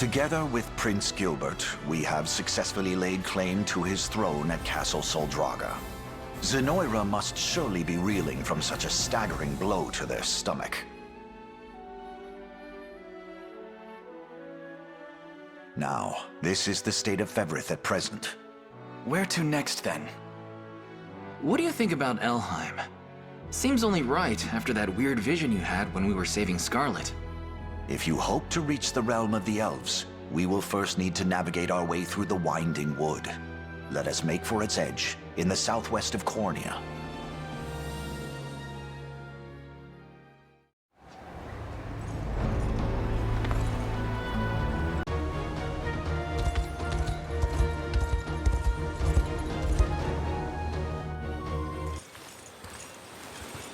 Together with Prince Gilbert, we have successfully laid claim to his throne at Castle Soldraga. Zenoira must surely be reeling from such a staggering blow to their stomach. Now, this is the state of Fevrith at present. Where to next, then? What do you think about Elheim? Seems only right after that weird vision you had when we were saving Scarlet. If you hope to reach the realm of the elves, we will first need to navigate our way through the Winding Wood. Let us make for its edge, in the southwest of Cornia.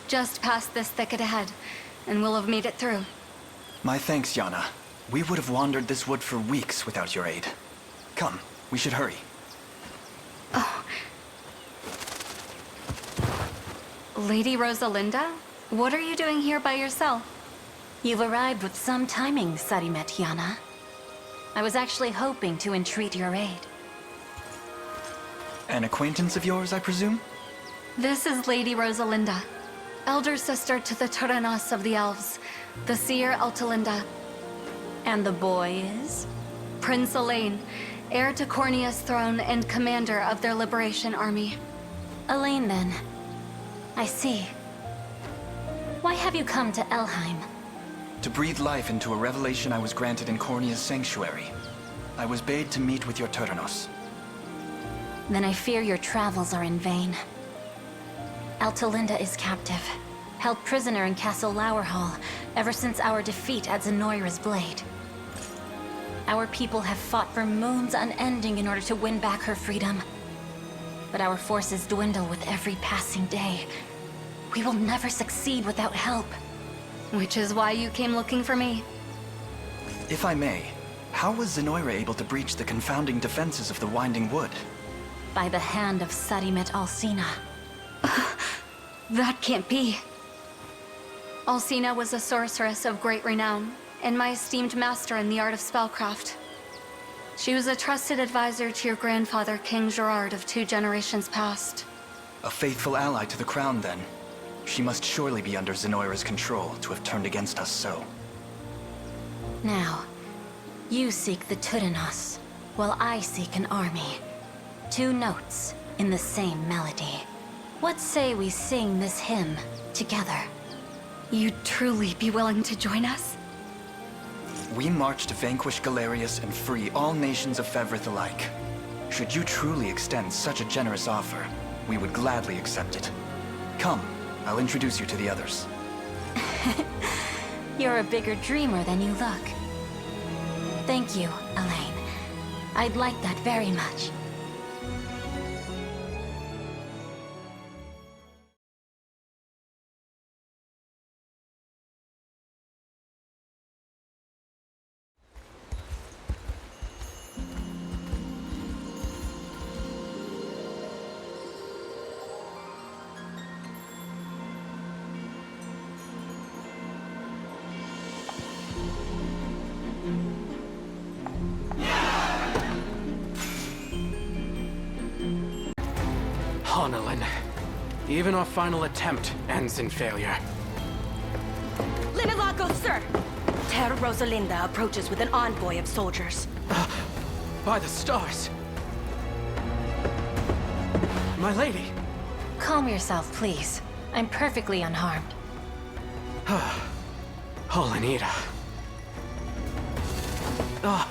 Just past this thicket ahead, and we'll have made it through. My thanks, Yana. We would have wandered this wood for weeks without your aid. Come, we should hurry. Oh. Lady Rosalinda? What are you doing here by yourself? You've arrived with some timing, Sarimet Yana. I was actually hoping to entreat your aid. An acquaintance of yours, I presume? This is Lady Rosalinda, elder sister to the Turanos of the Elves, the seer Altalinda. And the boy is? Prince Elaine, heir to Cornia's throne and commander of their liberation army. Elaine, then. I see. Why have you come to Elheim? To breathe life into a revelation I was granted in Cornia's sanctuary. I was bade to meet with your Turanos. Then I fear your travels are in vain. Altalinda is captive, held prisoner in Castle Lowerhall ever since our defeat at Zenoira's blade. Our people have fought for moons unending in order to win back her freedom. But our forces dwindle with every passing day. We will never succeed without help. Which is why you came looking for me. If I may, how was Zenoira able to breach the confounding defenses of the Winding Wood? By the hand of Sarimet Alcina. That can't be. Alcina was a sorceress of great renown, and my esteemed master in the art of spellcraft. She was a trusted advisor to your grandfather, King Gerard, of 2 generations past. A faithful ally to the crown, then. She must surely be under Zenoira's control to have turned against us so. Now, you seek the Turanos, while I seek an army. 2 notes in the same melody. What say we sing this hymn together? You'd truly be willing to join us? We march to vanquish Galerius and free all nations of Fevrith alike. Should you truly extend such a generous offer, we would gladly accept it. Come, I'll introduce you to the others. You're a bigger dreamer than you look. Thank you, Elaine. I'd like that very much. Honolin. Even our final attempt ends in failure. Linalago, sir! Ter Rosalinda approaches with an envoy of soldiers. By the stars! My lady! Calm yourself, please. I'm perfectly unharmed. Holinita. Ah,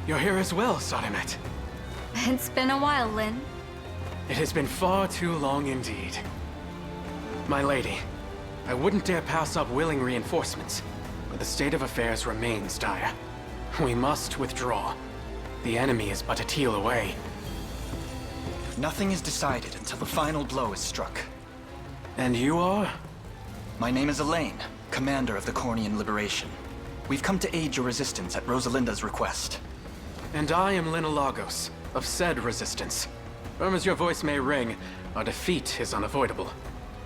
you're here as well, Sarimet. It's been a while, Lynn. It has been far too long indeed. My lady, I wouldn't dare pass up willing reinforcements, but the state of affairs remains dire. We must withdraw. The enemy is but a teal away. Nothing is decided until the final blow is struck. And you are? My name is Elaine, commander of the Cornian Liberation. We've come to aid your resistance at Rosalinda's request. And I am Linalagos, of said resistance. Firm as your voice may ring, our defeat is unavoidable.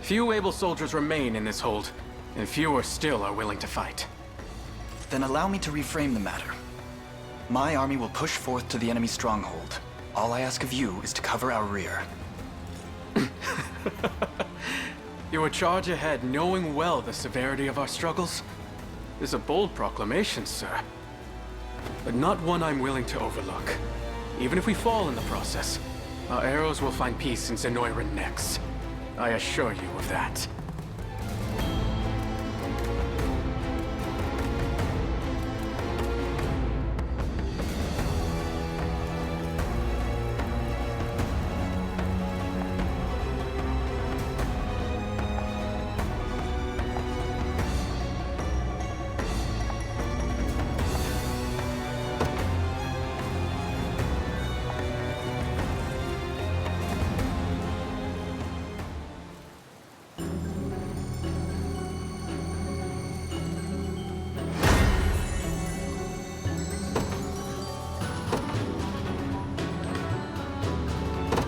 Few able soldiers remain in this hold, and fewer still are willing to fight. Then allow me to reframe the matter. My army will push forth to the enemy stronghold. All I ask of you is to cover our rear. You would charge ahead knowing well the severity of our struggles? Is a bold proclamation, sir. But not one I'm willing to overlook. Even if we fall in the process, our arrows will find peace in Zenoiran next. I assure you of that.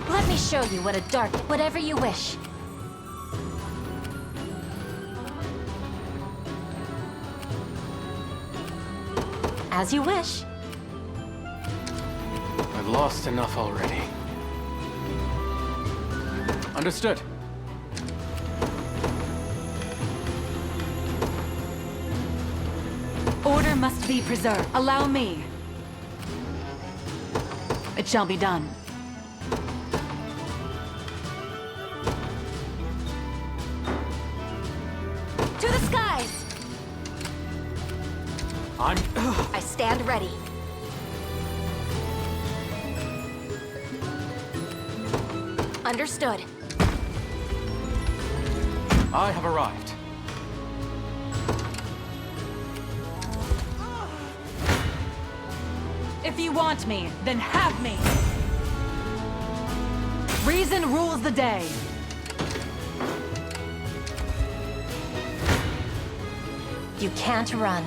Let me show you what a dark... Whatever you wish. As you wish. I've lost enough already. Understood. Order must be preserved. Allow me. It shall be done. To the skies! I stand ready. Understood. I have arrived. If you want me, then have me. Reason rules the day. You can't run.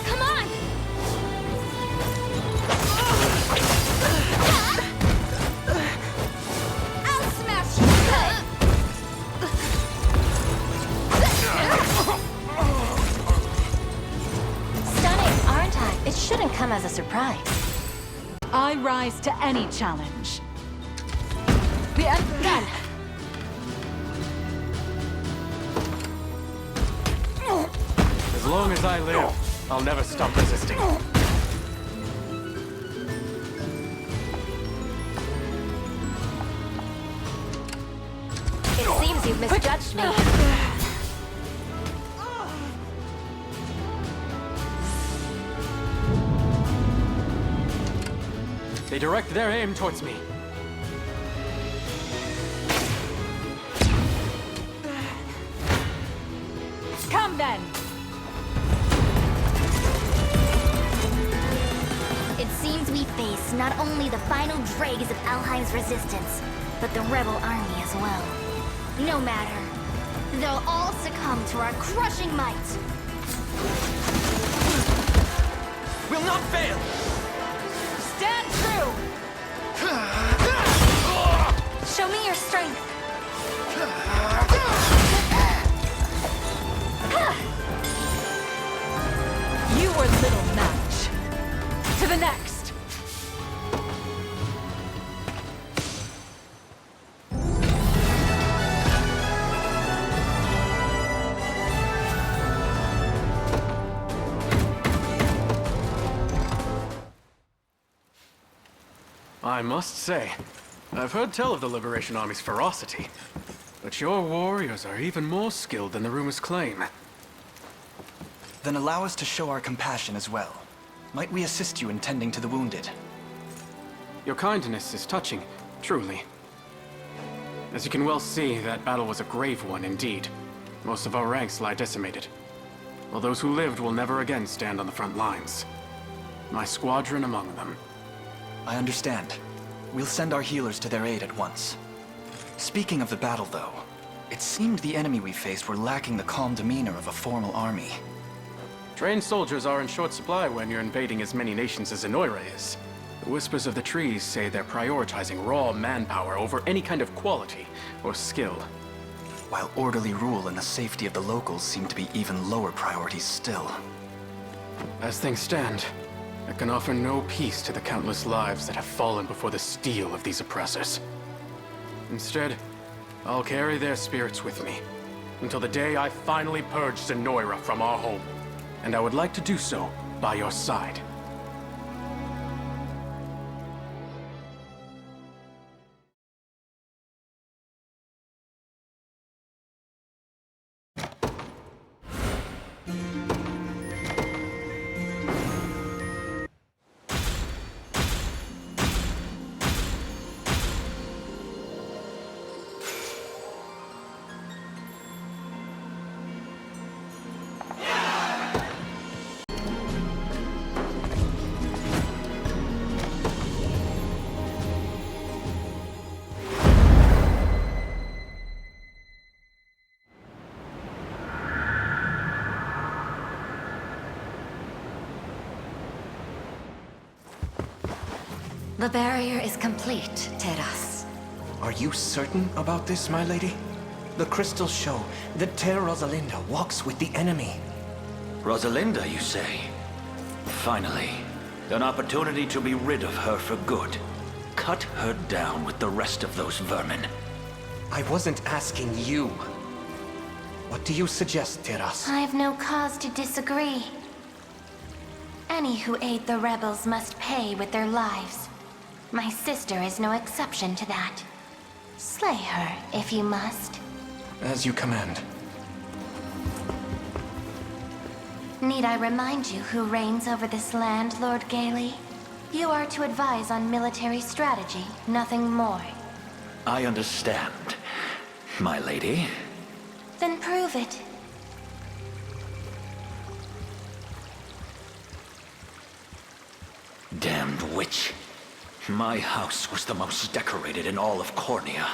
Come on! I'll smash you! Stunning, aren't I? It shouldn't come as a surprise. I rise to any challenge. The end. Done. As long as I live, I'll never stop resisting. It seems you've misjudged me. They direct their aim towards me. Come then! It seems we face not only the final dregs of Alheim's resistance, but the rebel army as well. No matter. They'll all succumb to our crushing might. Will not fail! Stand true! Show me your strength. You are little match. To the next! I must say, I've heard tell of the Liberation Army's ferocity, but your warriors are even more skilled than the rumors claim. Then allow us to show our compassion as well. Might we assist you in tending to the wounded? Your kindness is touching, truly. As you can well see, that battle was a grave one indeed. Most of our ranks lie decimated, while those who lived will never again stand on the front lines. My squadron among them. I understand. We'll send our healers to their aid at once. Speaking of the battle, though, it seemed the enemy we faced were lacking the calm demeanor of a formal army. Trained soldiers are in short supply when you're invading as many nations as Zenoira is. The whispers of the trees say they're prioritizing raw manpower over any kind of quality or skill. while orderly rule and the safety of the locals seem to be even lower priorities still. As things stand, I can offer no peace to the countless lives that have fallen before the steel of these oppressors. Instead, I'll carry their spirits with me until the day I finally purge Zenoira from our home. And I would like to do so by your side. The barrier is complete, Teras. Are you certain about this, my lady? The crystals show that Ter Rosalinda walks with the enemy. Rosalinda, you say? Finally, an opportunity to be rid of her for good. Cut her down with the rest of those vermin. I wasn't asking you. What do you suggest, Teras? I've no cause to disagree. Any who aid the rebels must pay with their lives. My sister is no exception to that. Slay her, if you must. As you command. Need I remind you who reigns over this land, Lord Gailey? You are to advise on military strategy, nothing more. I understand, my lady. Then prove it. Damned witch. My house was the most decorated in all of Cornea,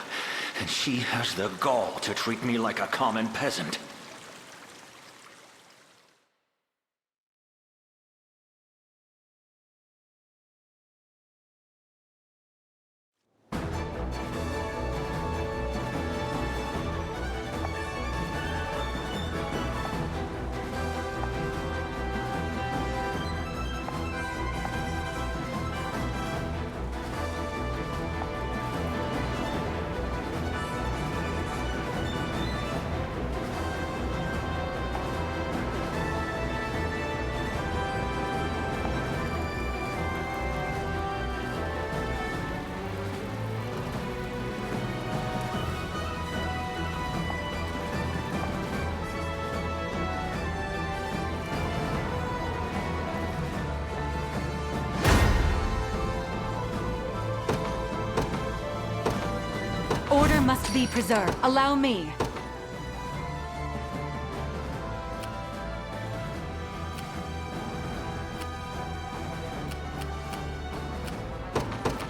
and she has the gall to treat me like a common peasant. Order must be preserved. Allow me.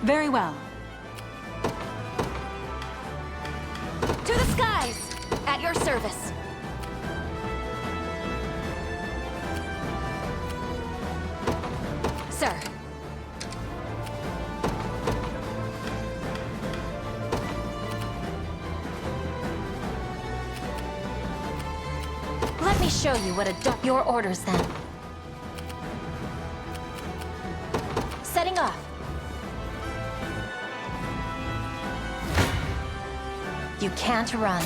Very well. To the skies! At your service. Sir. Let me show you what your orders then. Setting off. You can't run.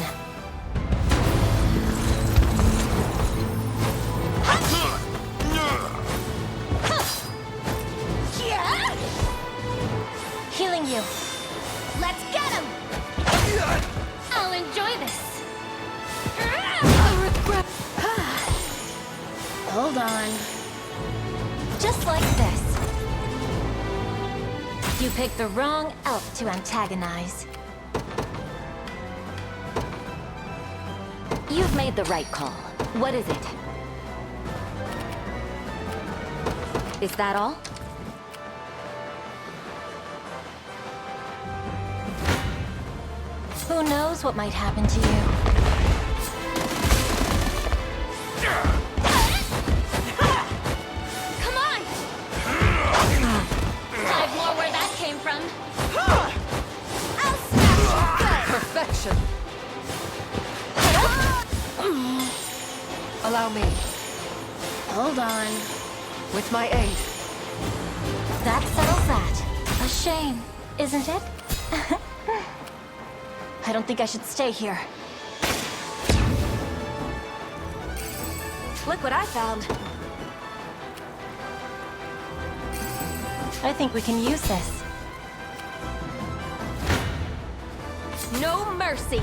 Healing you. Let's get him! I'll enjoy this. Hold on. Just like this. You picked the wrong elf to antagonize. You've made the right call. What is it? Is that all? Who knows what might happen to you? Come on! Dive more where that came from. I'll smash you good! Perfection. Allow me. Hold on. With my aid. That settles that. A shame, isn't it? I don't think I should stay here. Look what I found. I think we can use this. No mercy.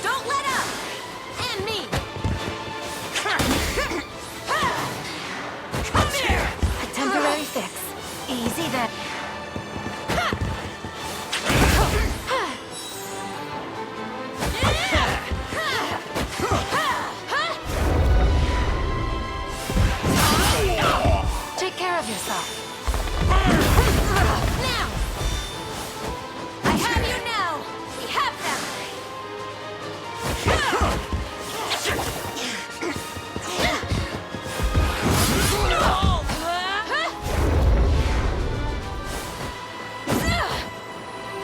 Don't let up! And me! Come here! A temporary fix. Easy then. Take care of yourself. Now! I have you now! We have them!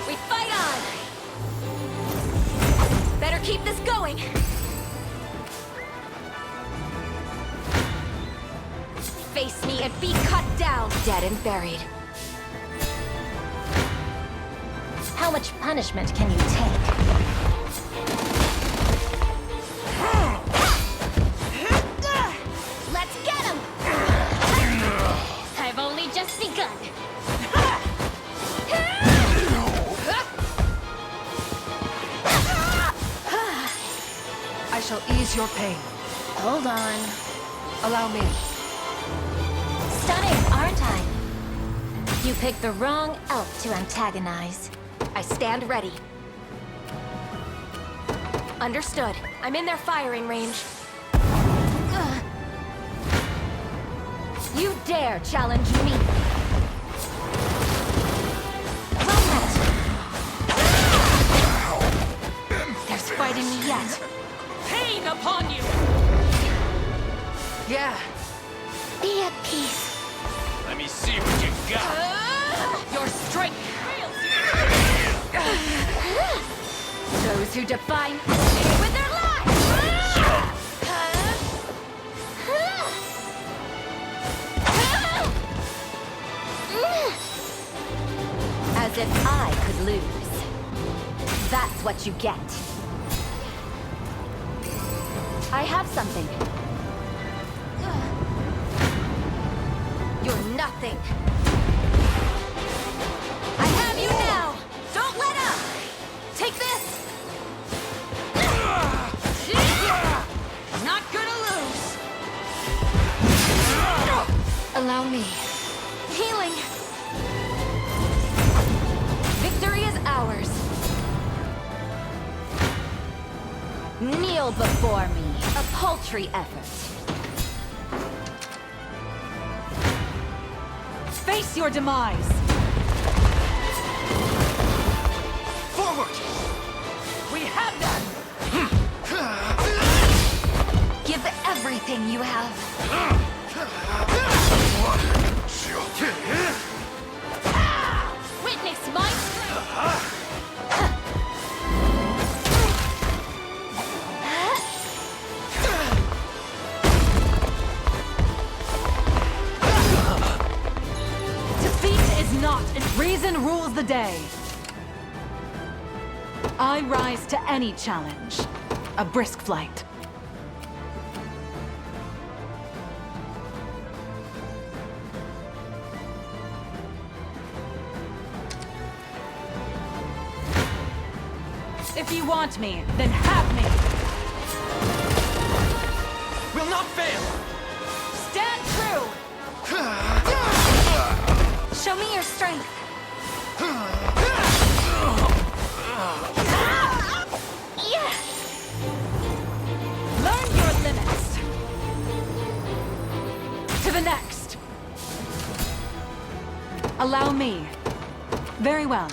We fight on! Better keep this going! Face me and be cut down, dead and buried. How much punishment can you take? Let's get him! I've only just begun. I shall ease your pain. Hold on. Allow me. Stunning, aren't I? You picked the wrong elf to antagonize. I stand ready. Understood. I'm in their firing range. You dare challenge me? Well met. There's fight in me yet. Pain upon you! Yeah. Be at peace. Let me see what you got. Your strength fails you. Those who define pay with their lives. As if I could lose. That's what you get. I have something. You're nothing. I have you now! Don't let up! Take this! Not gonna lose! Allow me. Healing! Victory is ours. Kneel before me. A paltry effort. Face your demise. Forward! We have them! Give everything you have. Witness my strength! Reason rules the day. I rise to any challenge. A brisk flight. If you want me, then have me. Will not fail! Stand true! Show me your strength. Learn your limits. To the next. Allow me. Very well.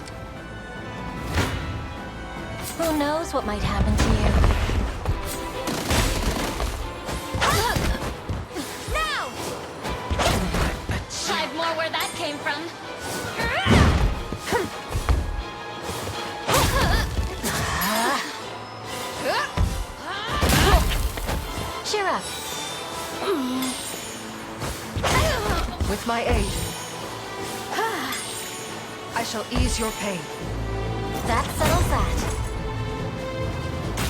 Who knows what might happen to you? Now! I've more where that came from. With my aid, I shall ease your pain. That settles that.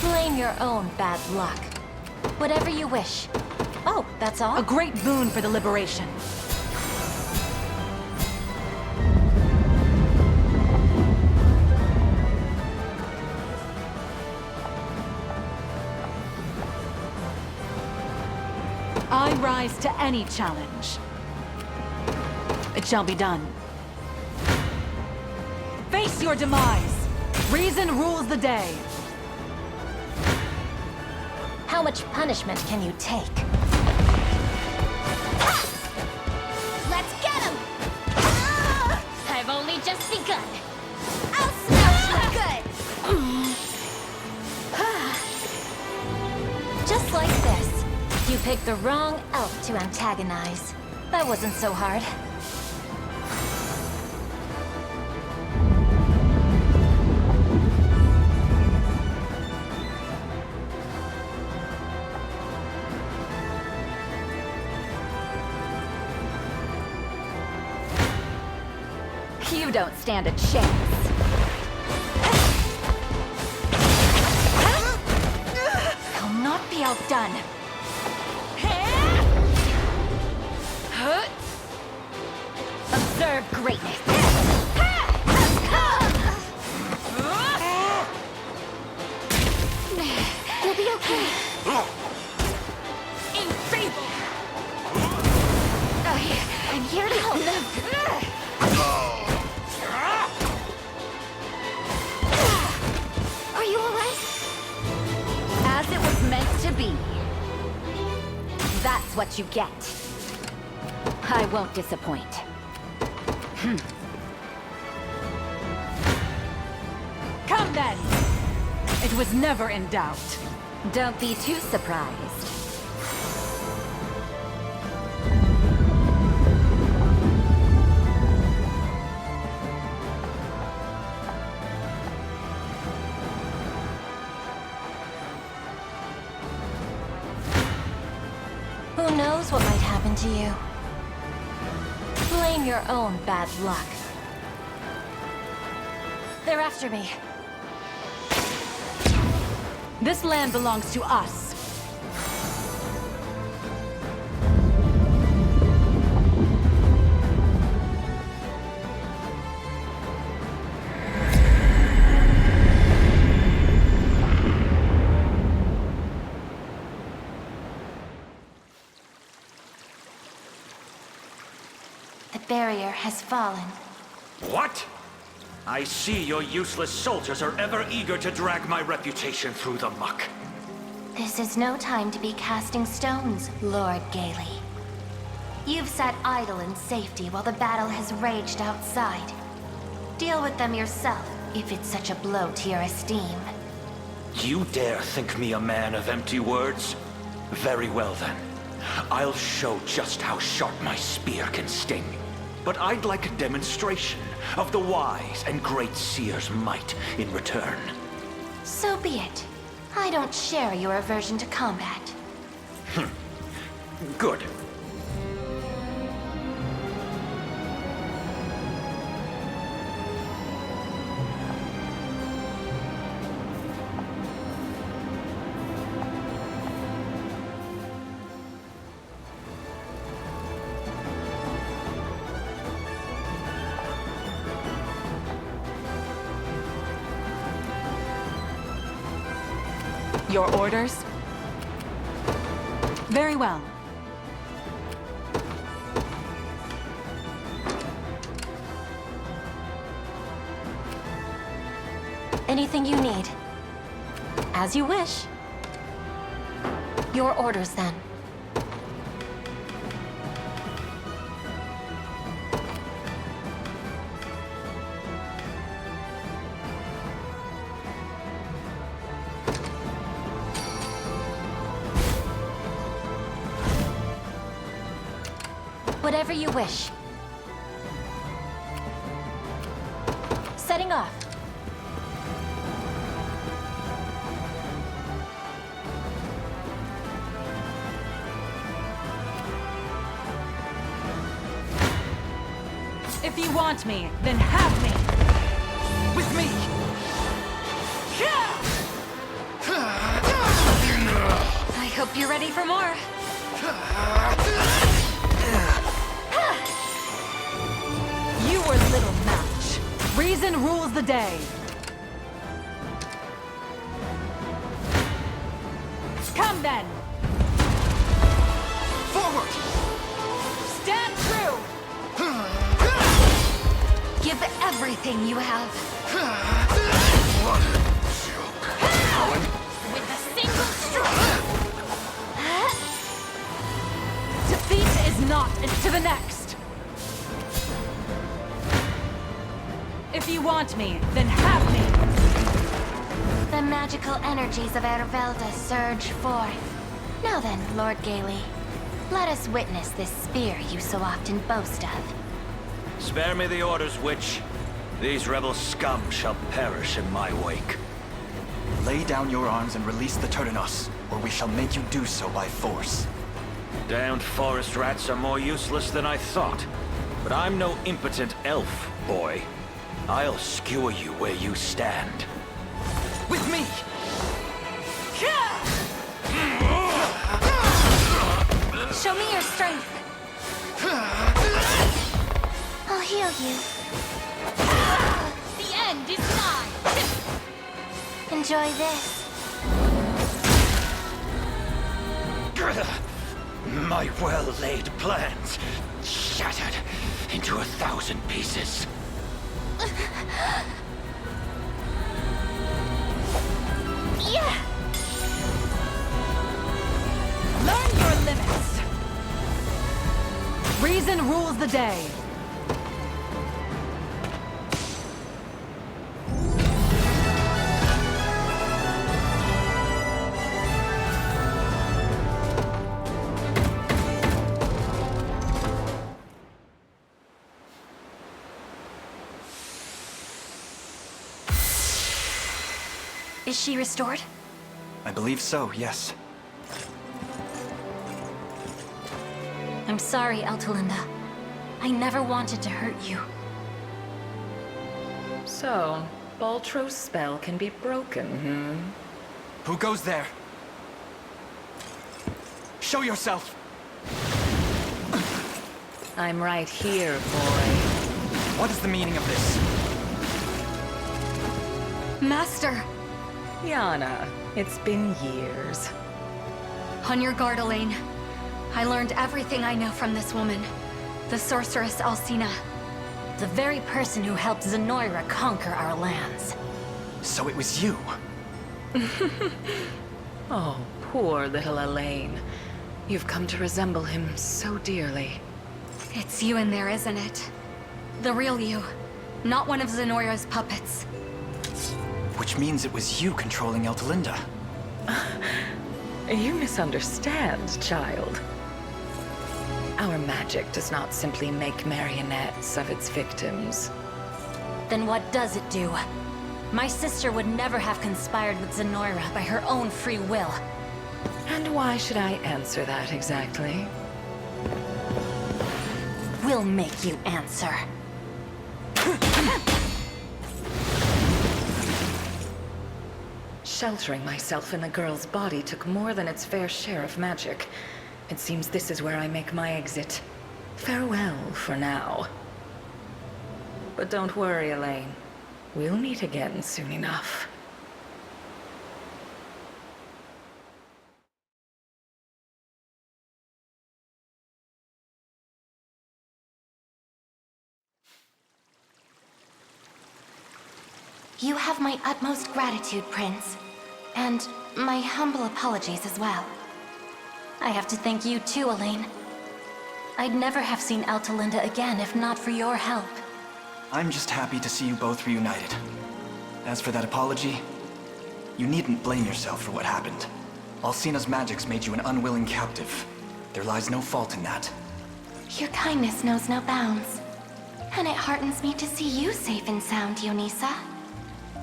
Blame your own bad luck. Whatever you wish. Oh, that's all? A great boon for the liberation. I rise to any challenge. It shall be done. Face your demise! Reason rules the day. How much punishment can you take? Let's get him! I've only just begun. I'll smash you good! Just like this. You picked the wrong elf to antagonize. That wasn't so hard. You don't stand a chance. I'll not be outdone. Observe greatness. You'll be okay. Enfeeble! I'm here to help. Are you alright? As it was meant to be. That's what you get. I won't disappoint. Come then! It was never in doubt. Don't be too surprised. Who knows what might happen to you? Blame your own bad luck. They're after me. This land belongs to us. The barrier has fallen. What? I see your useless soldiers are ever eager to drag my reputation through the muck. This is no time to be casting stones, Lord Gailey. You've sat idle in safety while the battle has raged outside. Deal with them yourself, if it's such a blow to your esteem. You dare think me a man of empty words? Very well then. I'll show just how sharp my spear can sting. But I'd like a demonstration of the wise and great seer's might in return. So be it. I don't share your aversion to combat. Good. Your orders? Very well. Anything you need. As you wish. Your orders, then. Whatever you wish. Setting off. If you want me, then have me! With me! I hope you're ready for more. You were little match. Reason rules the day. Come then! Forward! Stand true! Give everything you have. With a single stroke! Defeat is not to the next! If you want me, then have me! The magical energies of Ervelda surge forth. Now then, Lord Gailey, let us witness this spear you so often boast of. Spare me the orders, witch. These rebel scum shall perish in my wake. Lay down your arms and release the Turdinos, or we shall make you do so by force. Damned forest rats are more useless than I thought. But I'm no impotent elf, boy. I'll skewer you where you stand. With me! Show me your strength. I'll heal you. The end is nigh! Enjoy this. My well-laid plans shattered into 1,000 pieces. Yeah! Learn your limits! Reason rules the day. Is she restored? I believe so, yes. I'm sorry, Eltalinda. I never wanted to hurt you. So, Baltro's spell can be broken, Who goes there? Show yourself! I'm right here, boy. What is the meaning of this? Master! Yana, it's been years. On your guard, Elaine. I learned everything I know from this woman. The sorceress Alcina. The very person who helped Zenoira conquer our lands. So it was you? Oh, poor little Elaine. You've come to resemble him so dearly. It's you in there, isn't it? The real you. Not one of Zenoira's puppets. Which means it was you controlling Eltalinda. You misunderstand, child. Our magic does not simply make marionettes of its victims. Then what does it do? My sister would never have conspired with Zenoira by her own free will. And why should I answer that exactly? We'll make you answer. Sheltering myself in the girl's body took more than its fair share of magic. It seems this is where I make my exit. Farewell for now. But don't worry, Elaine. We'll meet again soon enough. You have my utmost gratitude, Prince. And my humble apologies as well. I have to thank you too, Elaine. I'd never have seen Eltalinda again if not for your help. I'm just happy to see you both reunited. As for that apology, you needn't blame yourself for what happened. Alcina's magics made you an unwilling captive. There lies no fault in that. Your kindness knows no bounds. And it heartens me to see you safe and sound, Dionisa.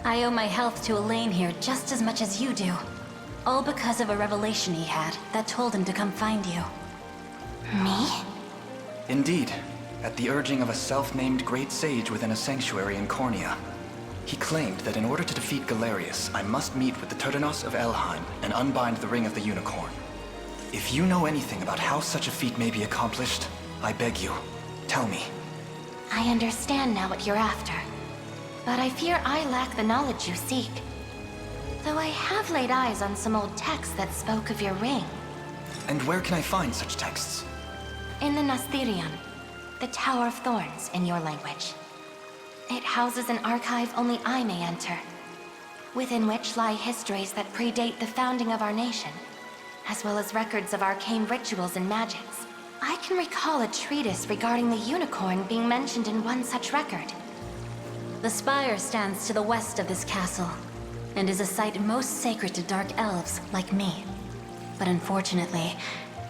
I owe my health to Elaine here just as much as you do. All because of a revelation he had that told him to come find you. Me? Indeed. at the urging of a self-named great sage within a sanctuary in Cornea. He claimed that in order to defeat Galerius, I must meet with the Turdanos of Elheim and unbind the Ring of the Unicorn. If you know anything about how such a feat may be accomplished, I beg you, tell me. I understand now what you're after, but I fear I lack the knowledge you seek. Though I have laid eyes on some old texts that spoke of your ring. And where can I find such texts? In the Nasthirion, the Tower of Thorns in your language. It houses an archive only I may enter, within which lie histories that predate the founding of our nation, as well as records of arcane rituals and magics. I can recall a treatise regarding the unicorn being mentioned in one such record. The spire stands to the west of this castle, and is a site most sacred to dark elves like me. But unfortunately,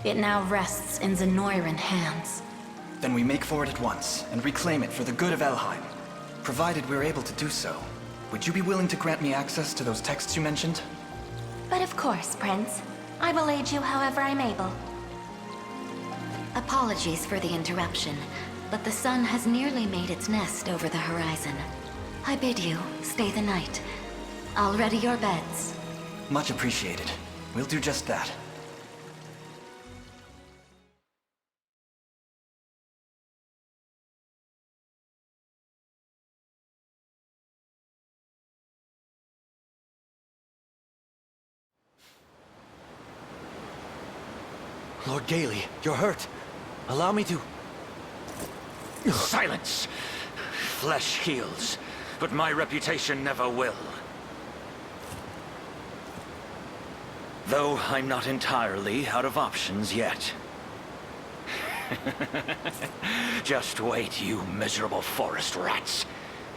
it now rests in Zenoiran hands. Then we make for it at once, and reclaim it for the good of Elheim. Provided we're able to do so, would you be willing to grant me access to those texts you mentioned? But of course, Prince. I will aid you however I'm able. Apologies for the interruption, but the sun has nearly made its nest over the horizon. I bid you stay the night. I'll ready your beds. Much appreciated. We'll do just that. Lord Gailey, you're hurt. Allow me to... Silence! Flesh heals, but my reputation never will. Though I'm not entirely out of options yet. Just wait, you miserable forest rats.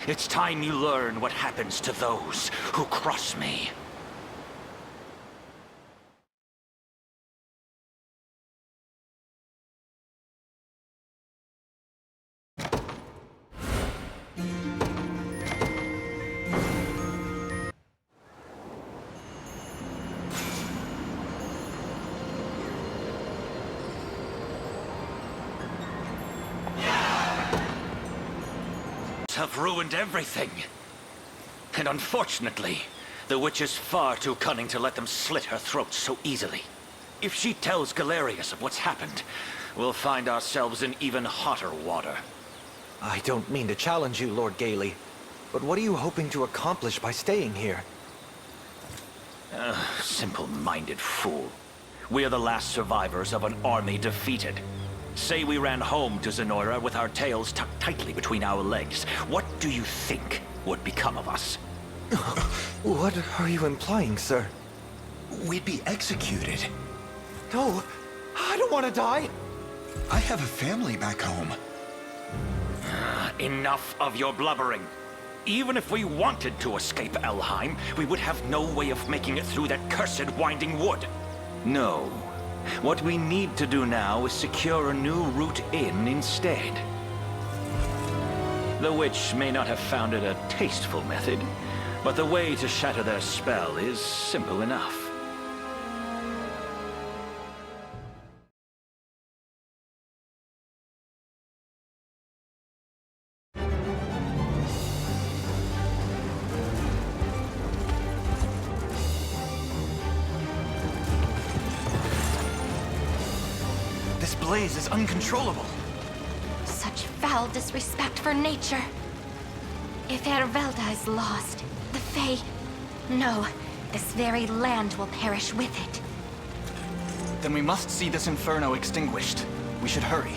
It's time you learn what happens to those who cross me. Have ruined everything. And unfortunately, the witch is far too cunning to let them slit her throat so easily. If she tells Galerius of what's happened, we'll find ourselves in even hotter water. I don't mean to challenge you, Lord Gailey, but what are you hoping to accomplish by staying here? Simple-minded fool. We're the last survivors of an army defeated. Say we ran home to Zenoira with our tails tucked tightly between our legs. What do you think would become of us? What are you implying, sir? We'd be executed. No, I don't want to die. I have a family back home. Enough of your blubbering. Even if we wanted to escape Elheim, we would have no way of making it through that cursed winding wood. No. What we need to do now is secure a new route in instead. The witch may not have found it a tasteful method, but the way to shatter their spell is simple enough. This blaze is uncontrollable. Such foul disrespect for nature. If Ervelda is lost, the Fae... No, this very land will perish with it. Then we must see this inferno extinguished. We should hurry.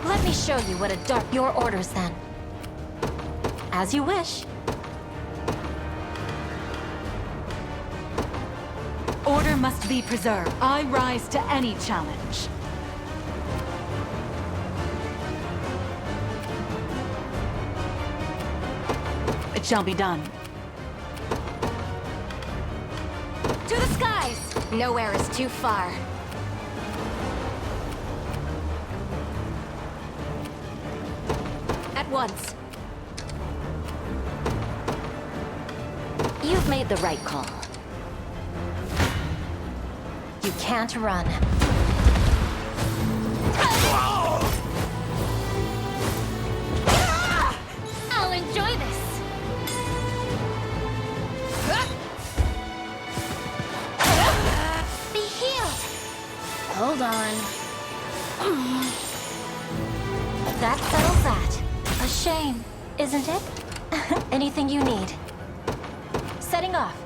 Let me show you what a dark... Your orders, then. As you wish. Order must be preserved. I rise to any challenge. It shall be done. To the skies! Nowhere is too far. At once. You've made the right call. You can't run. I'll enjoy this. Be healed. Hold on. That settles that. A shame, isn't it? Anything you need. Setting off.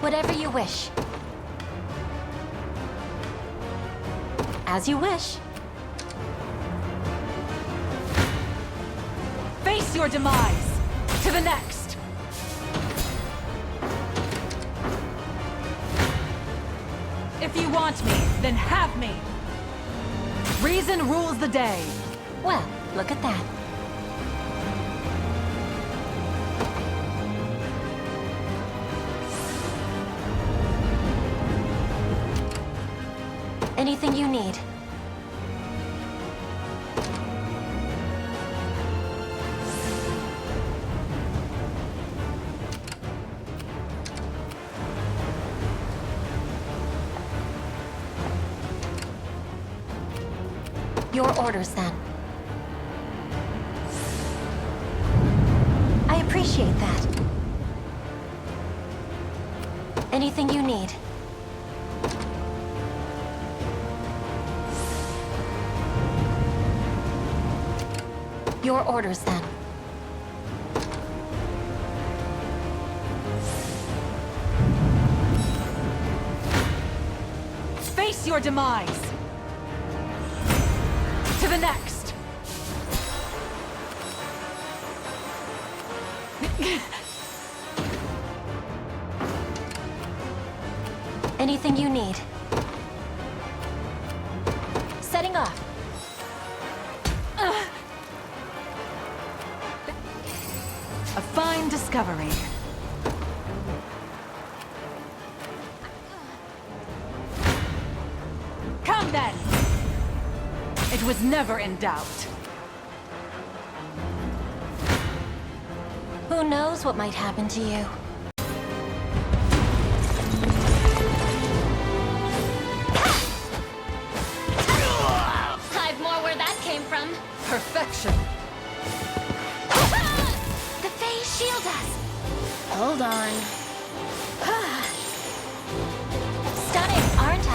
Whatever you wish. As you wish. Face your demise! To the next! If you want me, then have me! Reason rules the day. Well, look at that. Anything you need. Your orders, then. I appreciate that. Anything you need. Your orders, then. Face your demise! To the next! Anything you need. Setting off. A fine discovery. Come then! It was never in doubt. Who knows what might happen to you? I've more where that came from. Perfection! The Fae shield us. Hold on. Stunning, aren't I?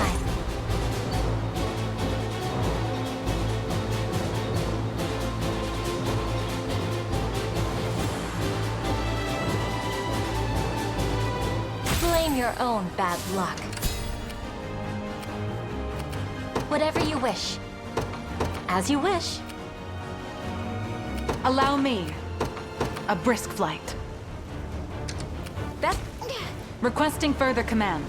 Blame your own bad luck. Whatever you wish. As you wish. Allow me a brisk flight. That... Requesting further command.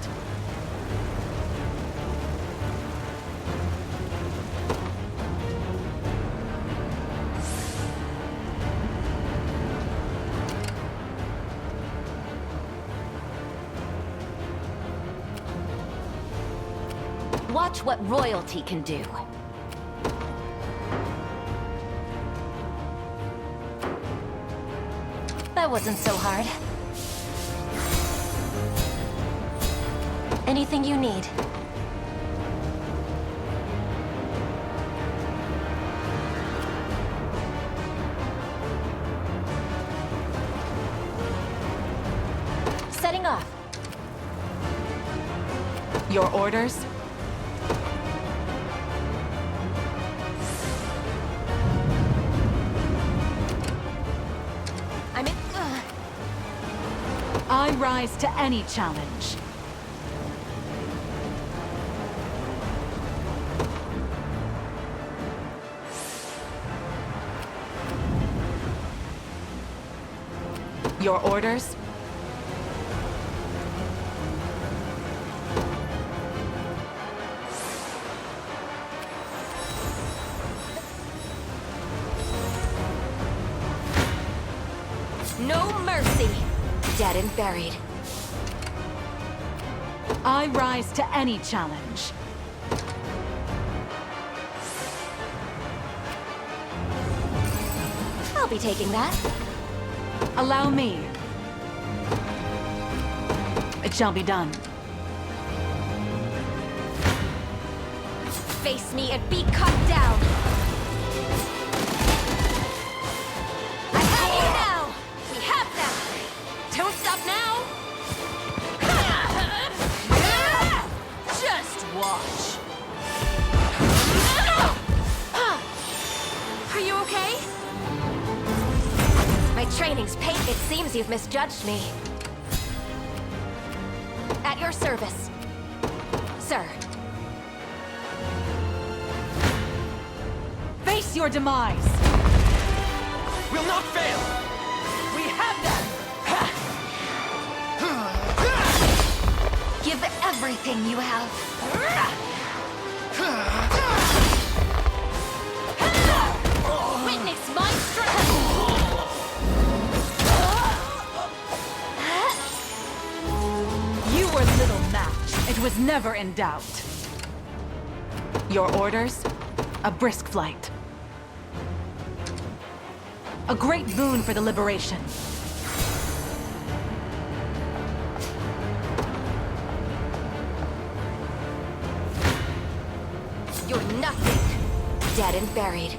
Watch what royalty can do. That wasn't so hard. Anything you need. Setting off. Your orders? I'm in... I rise to any challenge. Your orders? No mercy! Dead and buried. I rise to any challenge. I'll be taking that. Allow me. It shall be done. Face me and be cut down! I have you now! We have them! Don't stop now! Just watch! Are you okay? My training's paid. It seems you've misjudged me. At your service, sir. Face your demise! We'll not fail! We have them! Give everything you have. Witness my strength! You were little match. It was never in doubt. Your orders? A brisk flight. A great boon for the liberation. You're nothing. Dead and buried.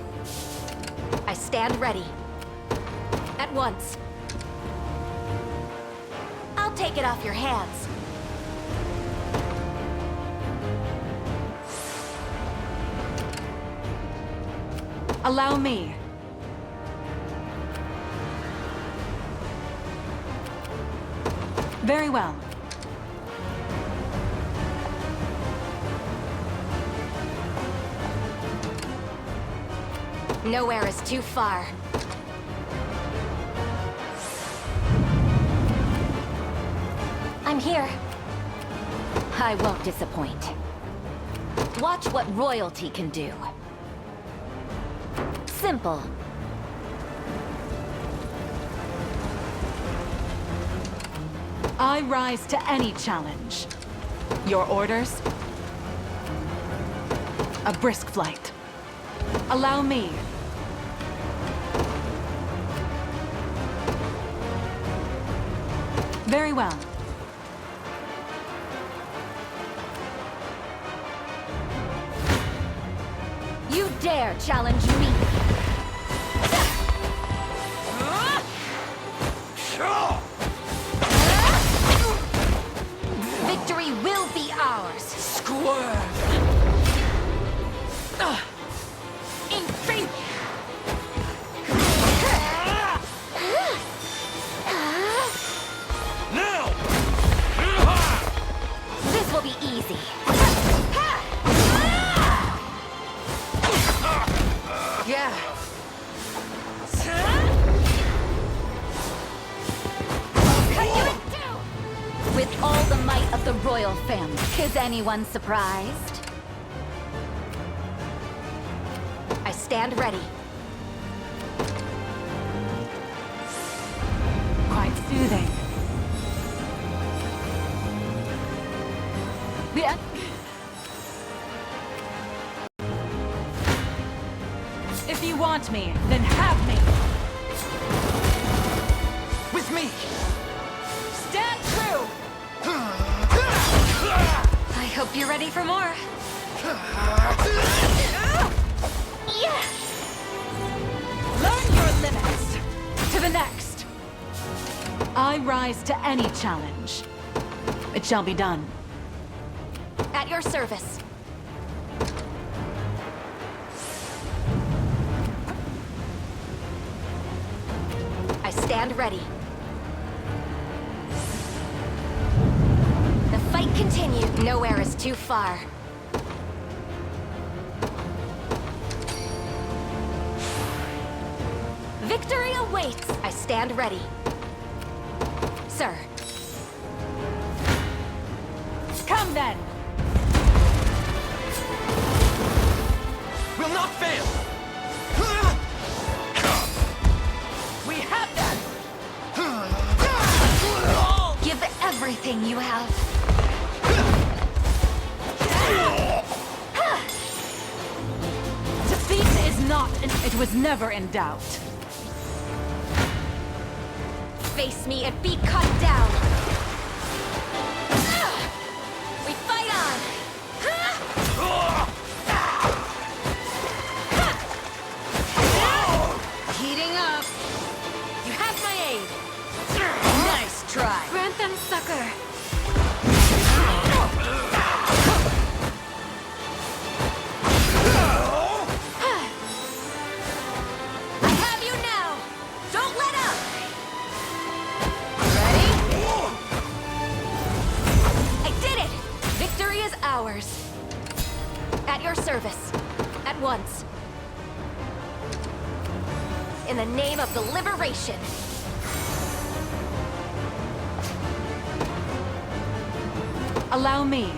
I stand ready. At once. I'll take it off your hands. Allow me. Very well. Nowhere is too far. I'm here. I won't disappoint. Watch what royalty can do. Simple. I rise to any challenge. Your orders? A brisk flight. Allow me. Very well. You dare challenge me? Victory will be ours. Squirm! In faith. Now! This will be easy. Yeah! Cut you in two! With all the might of the royal family. Is anyone surprised? I stand ready. Quite soothing. If you want me, then have me! With me! Stand true! I hope you're ready for more. Learn your limits! To the next! I rise to any challenge. It shall be done. At your service. I stand ready. The fight continues. Nowhere is too far. Victory awaits. I stand ready. Sir. Come then! Will not fail! We have that! Give everything you have. Defeat is not, it was never in doubt. Face me and be cut down. We fight on. Heating up. You have my aid. Nice try. Grant them succor. I have you now. Don't let up. Ready? I did it. Victory is ours. At your service. At once. In the name of the liberation. Allow me.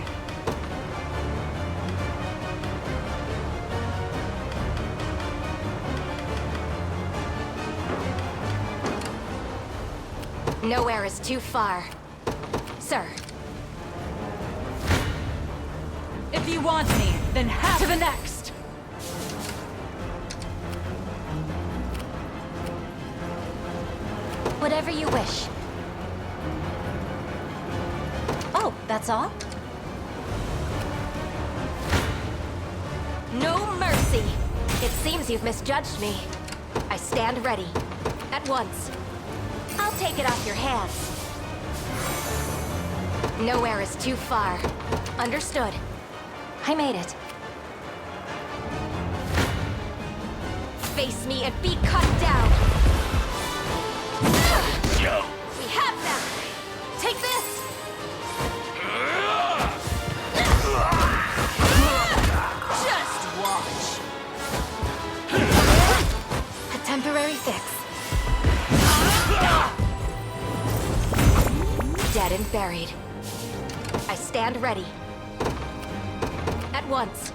Nowhere is too far. Sir. If you want me, then have to the next! Whatever you wish. Oh, that's all? No mercy! It seems you've misjudged me. I stand ready. At once. I'll take it off your hands. Nowhere is too far. Understood. I made it. Face me and be cut down! We have them! Take this! Just watch! A temporary fix. Dead and buried. I stand ready. At once.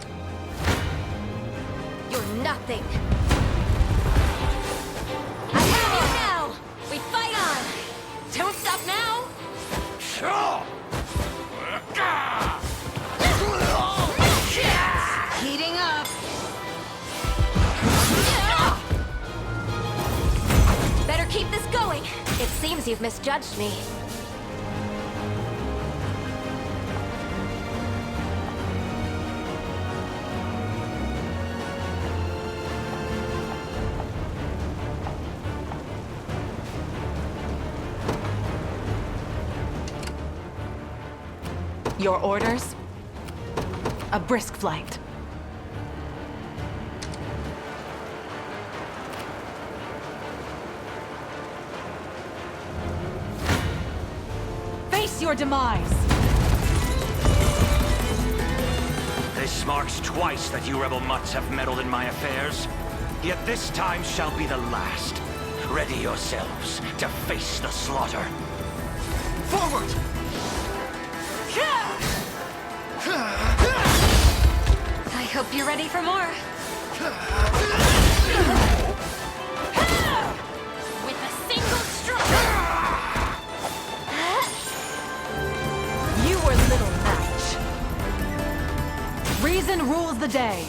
You're nothing. I have you now! We fight on! Don't stop now! Heating up! Better keep this going! It seems you've misjudged me. Your orders? A brisk flight. Face your demise! This marks twice that you rebel mutts have meddled in my affairs. Yet this time shall be the last. Ready yourselves to face the slaughter. Forward! I hope you're ready for more. With a single stroke! You were little match. Reason rules the day.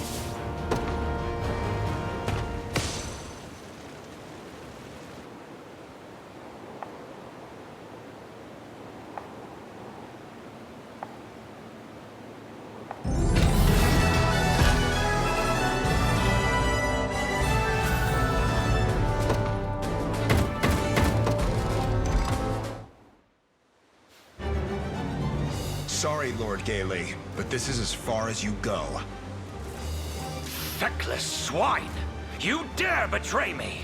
Sorry, Lord Gailey, but this is as far as you go. Feckless swine! You dare betray me!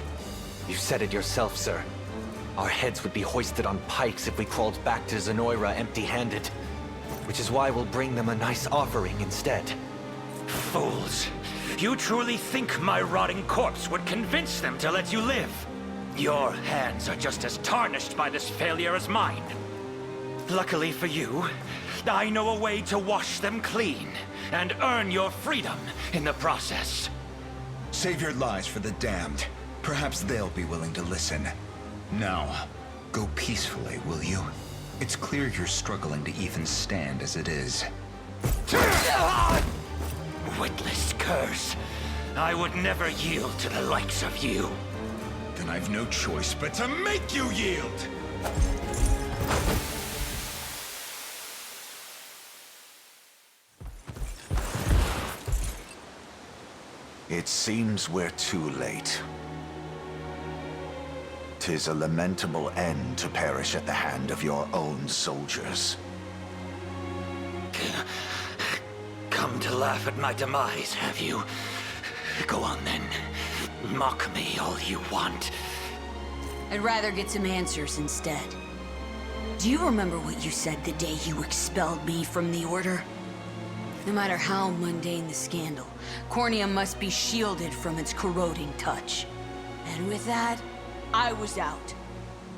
You said it yourself, sir. Our heads would be hoisted on pikes if we crawled back to Zenoira empty-handed. Which is why we'll bring them a nice offering instead. Fools! You truly think my rotting corpse would convince them to let you live? Your hands are just as tarnished by this failure as mine. Luckily for you, I know a way to wash them clean and earn your freedom in the process. Save your lies for the damned. Perhaps they'll be willing to listen. Now, go peacefully, will you? It's clear you're struggling to even stand as it is. Witless curse. I would never yield to the likes of you. Then I've no choice but to make you yield! It seems we're too late. 'Tis a lamentable end to perish at the hand of your own soldiers. Come to laugh at my demise, have you? Go on then. Mock me all you want. I'd rather get some answers instead. Do you remember what you said the day you expelled me from the Order? No matter how mundane the scandal, Cornea must be shielded from its corroding touch. And with that, I was out.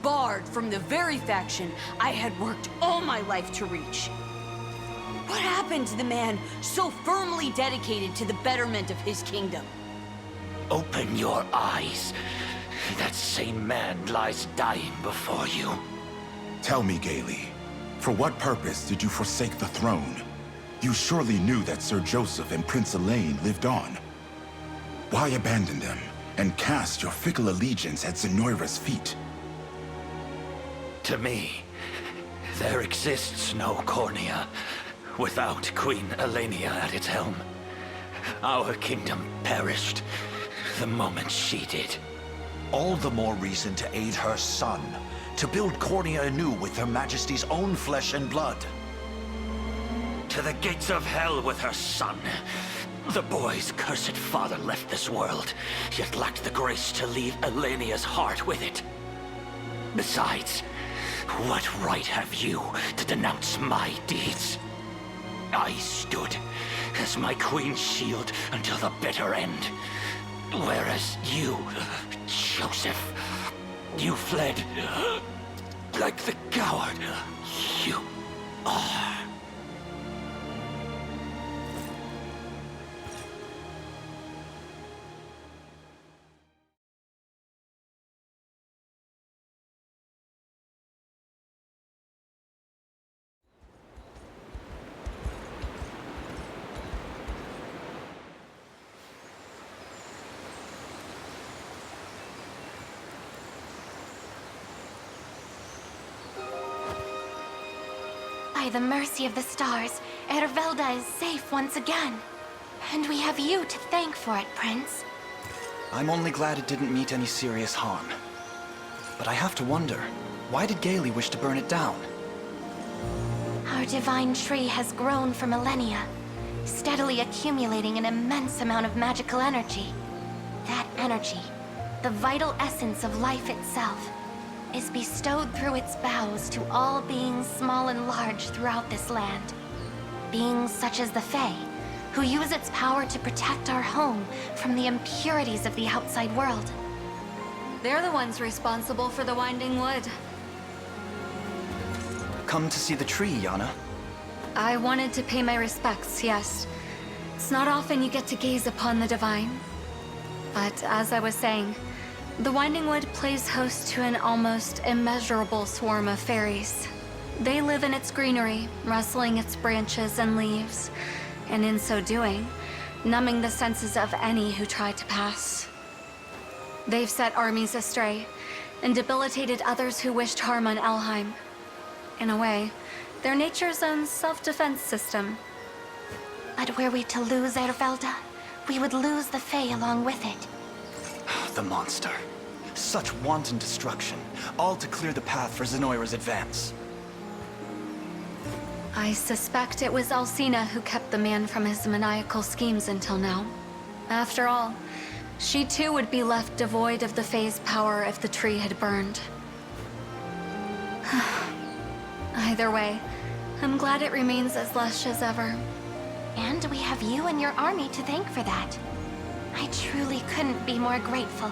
Barred from the very faction I had worked all my life to reach. What happened to the man so firmly dedicated to the betterment of his kingdom? Open your eyes. That same man lies dying before you. Tell me, Gaily, for what purpose did you forsake the throne? You surely knew that Sir Joseph and Prince Elaine lived on. Why abandon them and cast your fickle allegiance at Zenoira's feet? To me, there exists no Cornea without Queen Elenia at its helm. Our kingdom perished the moment she did. All the more reason to aid her son, to build Cornea anew with Her Majesty's own flesh and blood. To the gates of hell with her son. The boy's cursed father left this world, yet lacked the grace to leave Elenia's heart with it. Besides, what right have you to denounce my deeds? I stood as my queen's shield until the bitter end. Whereas you, Joseph, you fled like the coward you are. By the mercy of the stars, Ervelda is safe once again. And we have you to thank for it, Prince. I'm only glad it didn't meet any serious harm. But I have to wonder, why did Gaily wish to burn it down? Our divine tree has grown for millennia, steadily accumulating an immense amount of magical energy. That energy, the vital essence of life itself, is bestowed through its boughs to all beings small and large throughout this land. Beings such as the Fae, who use its power to protect our home from the impurities of the outside world. They're the ones responsible for the Winding Wood. Come to see the tree, Yana. I wanted to pay my respects, yes. It's not often you get to gaze upon the divine. But as I was saying, the Winding Wood plays host to an almost immeasurable swarm of fairies. They live in its greenery, rustling its branches and leaves, and in so doing, numbing the senses of any who try to pass. They've set armies astray, and debilitated others who wished harm on Elheim. In a way, they're nature's own self-defense system. But were we to lose Ervelda, we would lose the Fae along with it. The monster. Such wanton destruction, all to clear the path for Zenoira's advance. I suspect it was Alcina who kept the man from his maniacal schemes until now. After all, she too would be left devoid of the Fae's power if the tree had burned. Either way, I'm glad it remains as lush as ever. And we have you and your army to thank for that. I truly couldn't be more grateful.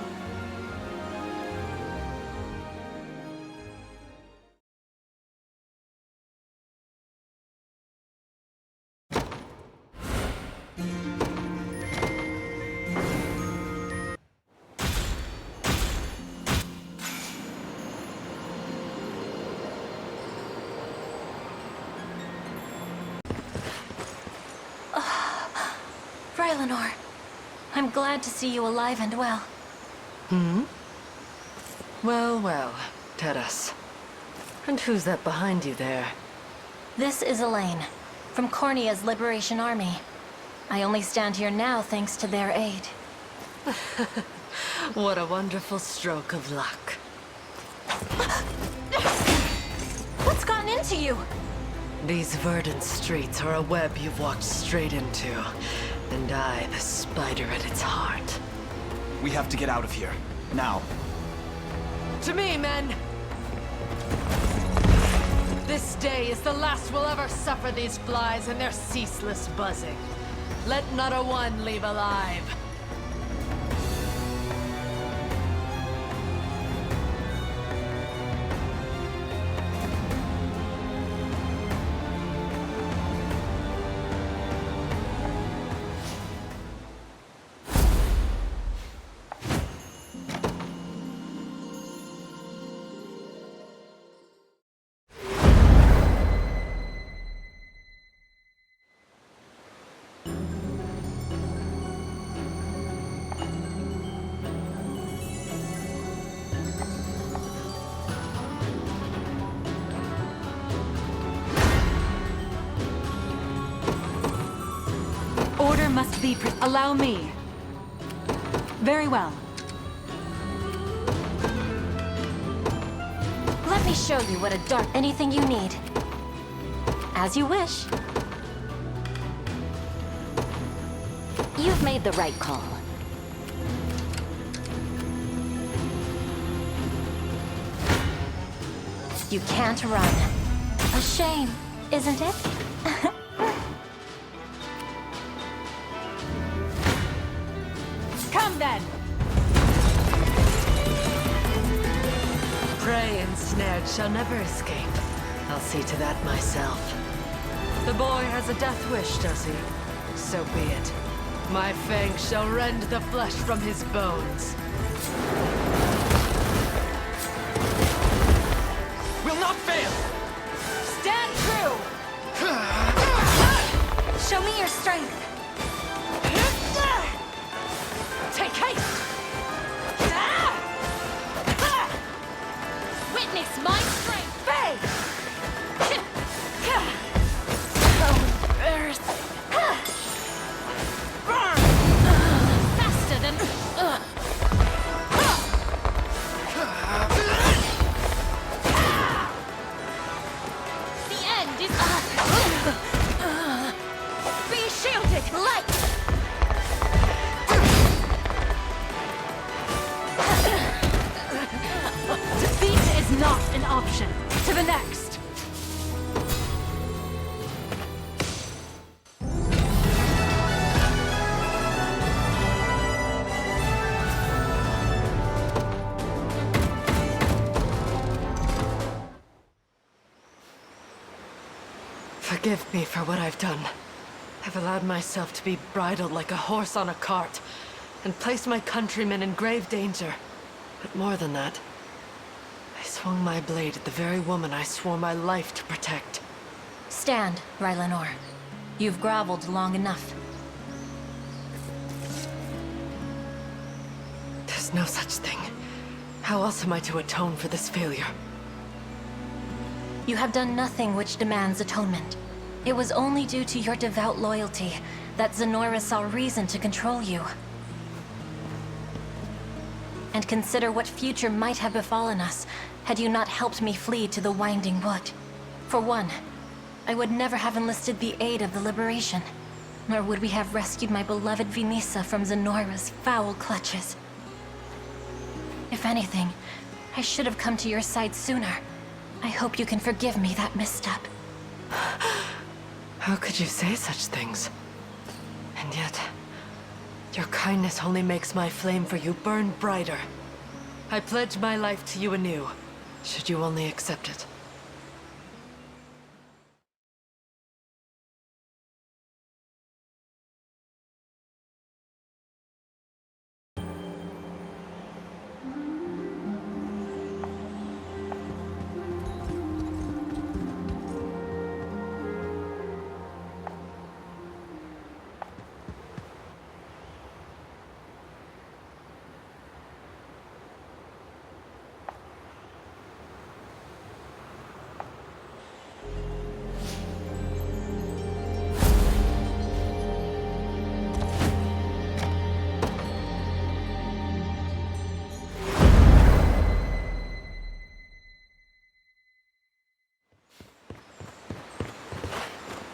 Rylanor. I'm glad to see you alive and well. Well, well, Teras. And who's that behind you there? This is Elaine, from Cornea's Liberation Army. I only stand here now thanks to their aid. What a wonderful stroke of luck. What's gotten into you? These verdant streets are a web you've walked straight into. And I, the spider at its heart. We have to get out of here. Now. To me, men! This day is the last we'll ever suffer these flies and their ceaseless buzzing. Let not a one leave alive. Order must be allow me. Very well. Let me show you what a dark... Anything you need. As you wish. You've made the right call. You can't run. A shame, isn't it? Come then! Prey ensnared shall never escape. I'll see to that myself. The boy has a death wish, does he? So be it. My fangs shall rend the flesh from his bones. We'll not fail! Stand true! Show me your strength. Take haste! Witness my strength. Faye! Faster than... The end is... Be shielded! Light! Defeat is not an option. To the next! Forgive me for what I've done. I've allowed myself to be bridled like a horse on a cart, and placed my countrymen in grave danger. But more than that, I swung my blade at the very woman I swore my life to protect. Stand, Rylanor. You've groveled long enough. There's no such thing. How else am I to atone for this failure? You have done nothing which demands atonement. It was only due to your devout loyalty that Zenora saw reason to control you. And consider what future might have befallen us had you not helped me flee to the Winding Wood. For one, I would never have enlisted the aid of the Liberation, nor would we have rescued my beloved Vinisa from Zenora's foul clutches. If anything, I should have come to your side sooner. I hope you can forgive me that misstep. How could you say such things? And yet, your kindness only makes my flame for you burn brighter. I pledge my life to you anew, should you only accept it.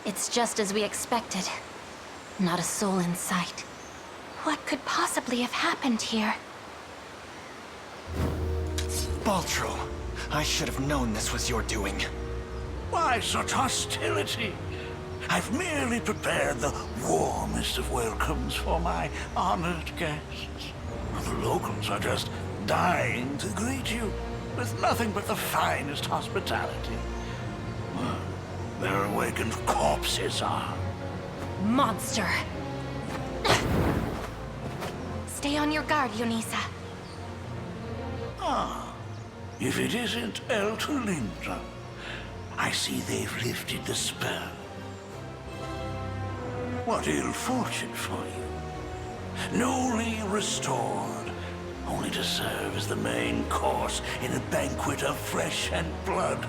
It's just as we expected. Not a soul in sight. What could possibly have happened here? Baltro, I should have known this was your doing. Why such hostility? I've merely prepared the warmest of welcomes for my honored guests. The locals are just dying to greet you, with nothing but the finest hospitality. Well, their awakened corpses are. Monster! Stay on your guard, Yonisa. Ah, if it isn't El Tulindra, I see they've lifted the spell. What ill fortune for you. Newly restored, only to serve as the main course in a banquet of flesh and blood.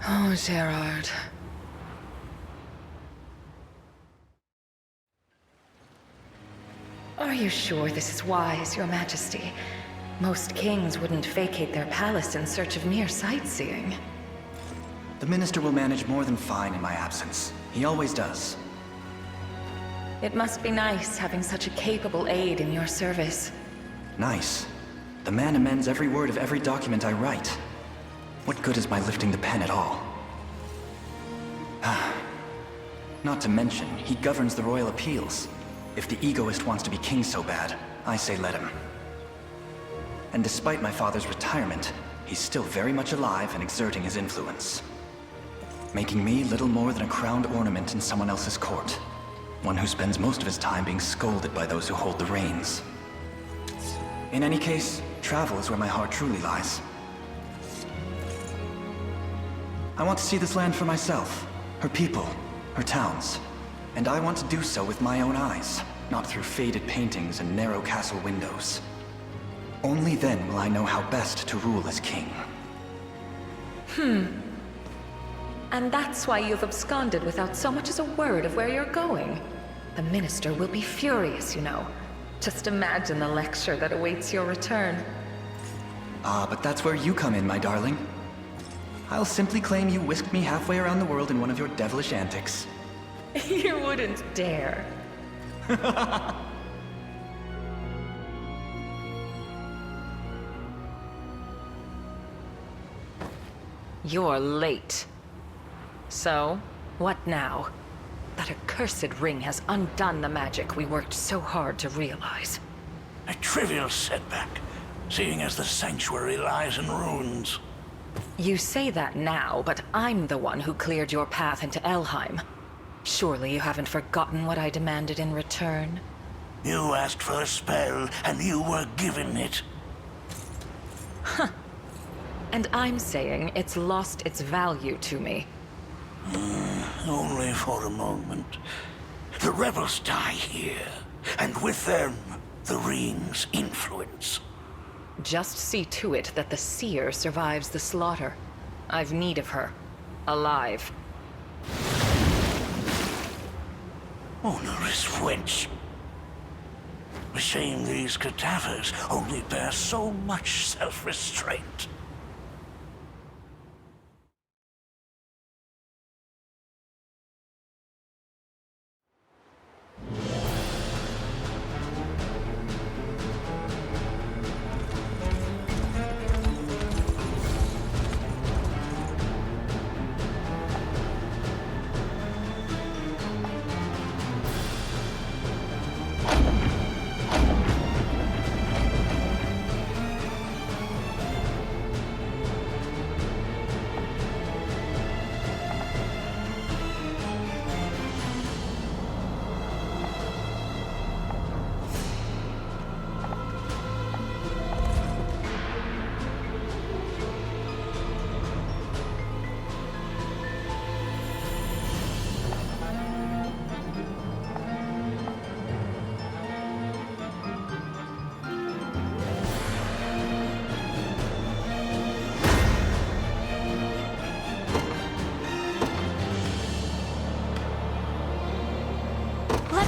Oh, Gerard. Are you sure this is wise, Your Majesty? Most kings wouldn't vacate their palace in search of mere sightseeing. The minister will manage more than fine in my absence. He always does. It must be nice having such a capable aide in your service. Nice. The man amends every word of every document I write. What good is my lifting the pen at all? Not to mention, he governs the royal appeals. If the egoist wants to be king so bad, I say let him. And despite my father's retirement, he's still very much alive and exerting his influence. Making me little more than a crowned ornament in someone else's court. One who spends most of his time being scolded by those who hold the reins. In any case, travel is where my heart truly lies. I want to see this land for myself, her people, her towns. And I want to do so with my own eyes, not through faded paintings and narrow castle windows. Only then will I know how best to rule as king. And that's why you've absconded without so much as a word of where you're going. The minister will be furious, you know. Just imagine the lecture that awaits your return. Ah, but that's where you come in, my darling. I'll simply claim you whisked me halfway around the world in one of your devilish antics. You wouldn't dare. You're late. So, what now? That accursed ring has undone the magic we worked so hard to realize. A trivial setback, seeing as the sanctuary lies in ruins. You say that now, but I'm the one who cleared your path into Elheim. Surely you haven't forgotten what I demanded in return? You asked for a spell, and you were given it. Huh. And I'm saying it's lost its value to me. Only for a moment. The rebels die here, and with them, the ring's influence. Just see to it that the seer survives the slaughter. I've need of her. Alive. Onerous wench. A shame these cadavers only bear so much self-restraint.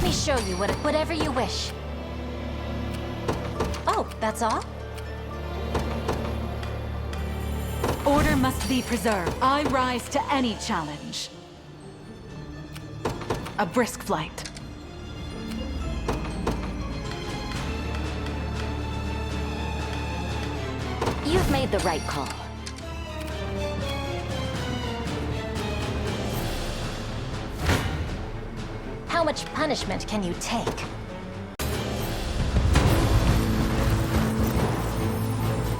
me show you whatever you wish. Oh, that's all? Order must be preserved. I rise to any challenge. A brisk flight. You've made the right call. How much punishment can you take?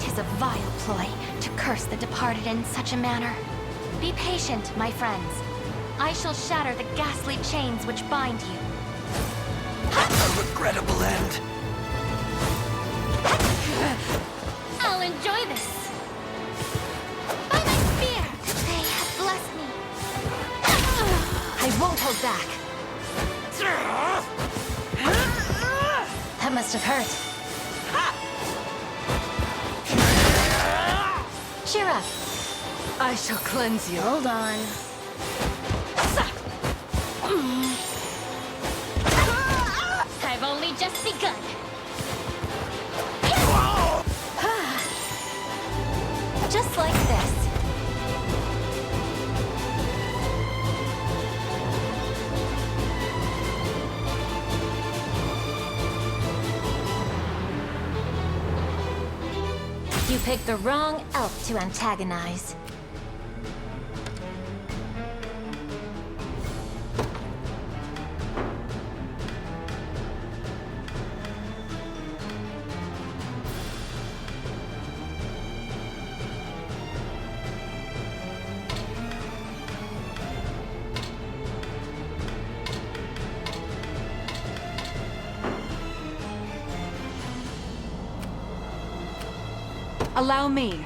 Tis a vile ploy to curse the departed in such a manner. Be patient, my friends. I shall shatter the ghastly chains which bind you. A regrettable end. I'll enjoy this. By my spear, they have blessed me. I won't hold back. That must have hurt. Cheer up. I shall cleanse you. Hold on. I've only just begun. Just like this. You picked the wrong elf to antagonize. Allow me.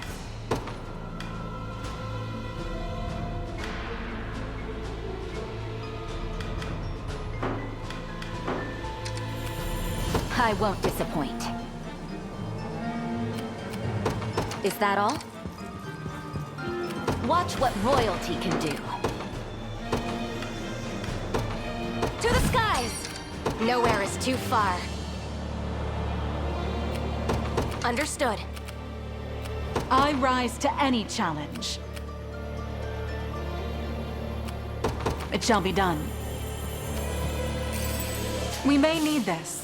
I won't disappoint. Is that all? Watch what royalty can do. To the skies! Nowhere is too far. Understood. I rise to any challenge. It shall be done. We may need this.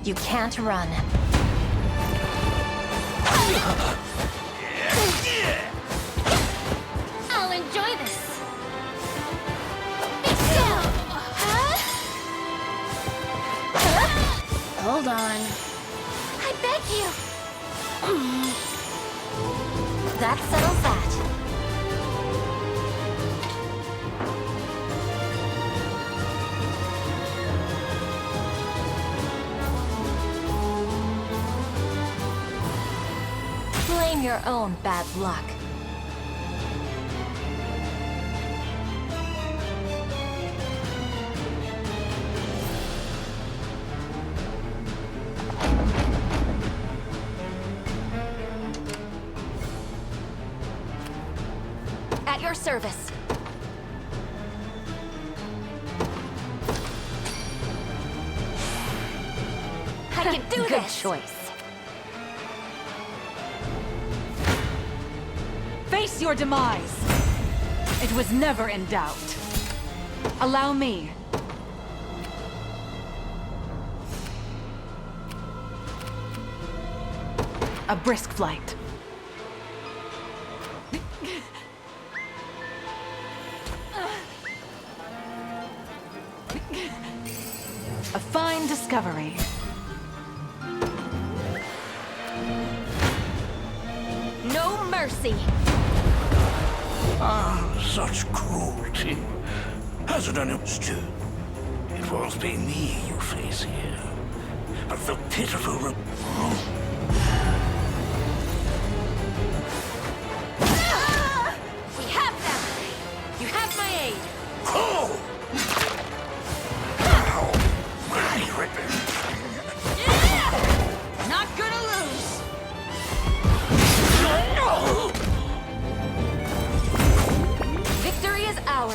You can't run. I'll enjoy this. Be still. Hold on. I beg you. That settles that. Blame your own bad luck. At your service. I can do Good this. choice. Face your demise. It was never in doubt. Allow me. A brisk flight. A fine discovery. No mercy. Ah, such cruelty. Has it any stew? It won't be me you face here, but the pitiful We have them. You have my aid. Oh! My ribbon. Not gonna lose. Victory is ours.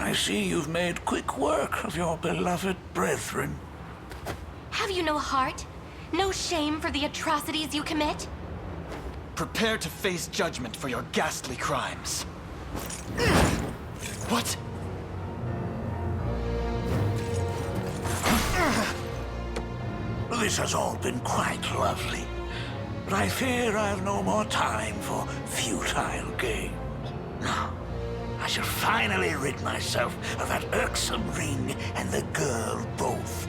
I see you've made quick work of your beloved brethren. Have you no heart? No shame for the atrocities you commit? Prepare to face judgment for your ghastly crimes. What? This has all been quite lovely, but I fear I've no more time for futile games. Now, I shall finally rid myself of that irksome ring and the girl both.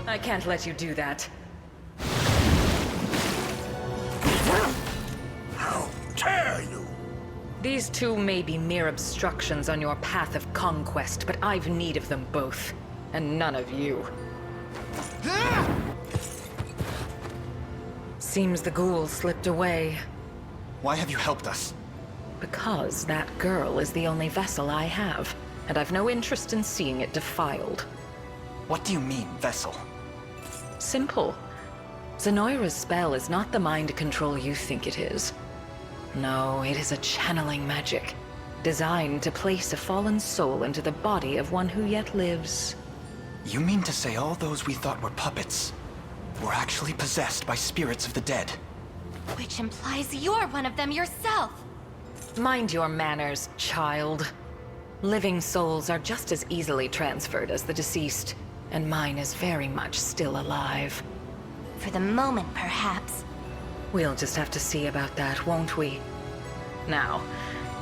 I can't let you do that. How dare you! These two may be mere obstructions on your path of conquest, but I've need of them both, and none of you. Seems the ghoul slipped away. Why have you helped us? Because that girl is the only vessel I have, and I've no interest in seeing it defiled. What do you mean, vessel? Simple. Zenoira's spell is not the mind control you think it is. No, it is a channeling magic, designed to place a fallen soul into the body of one who yet lives. You mean to say all those we thought were puppets were actually possessed by spirits of the dead? Which implies you're one of them yourself. Mind your manners, child. Living souls are just as easily transferred as the deceased, and mine is very much still alive. For the moment, perhaps. We'll just have to see about that, won't we? Now,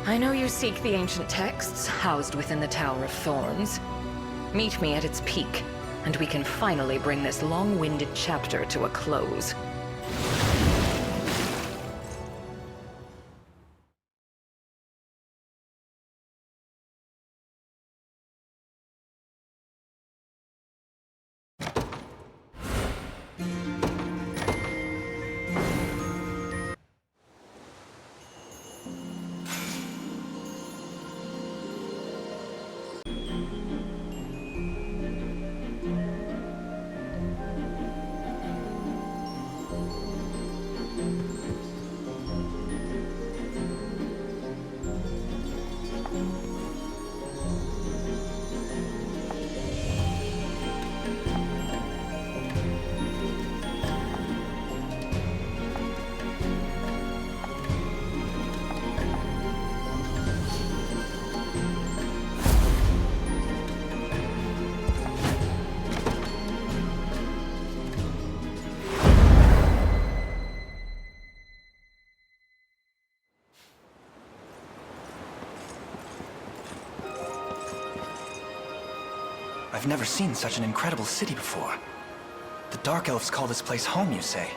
I know you seek the ancient texts housed within the Tower of Thorns. Meet me at its peak, and we can finally bring this long-winded chapter to a close. I've never seen such an incredible city before. The Dark Elves call this place home, you say?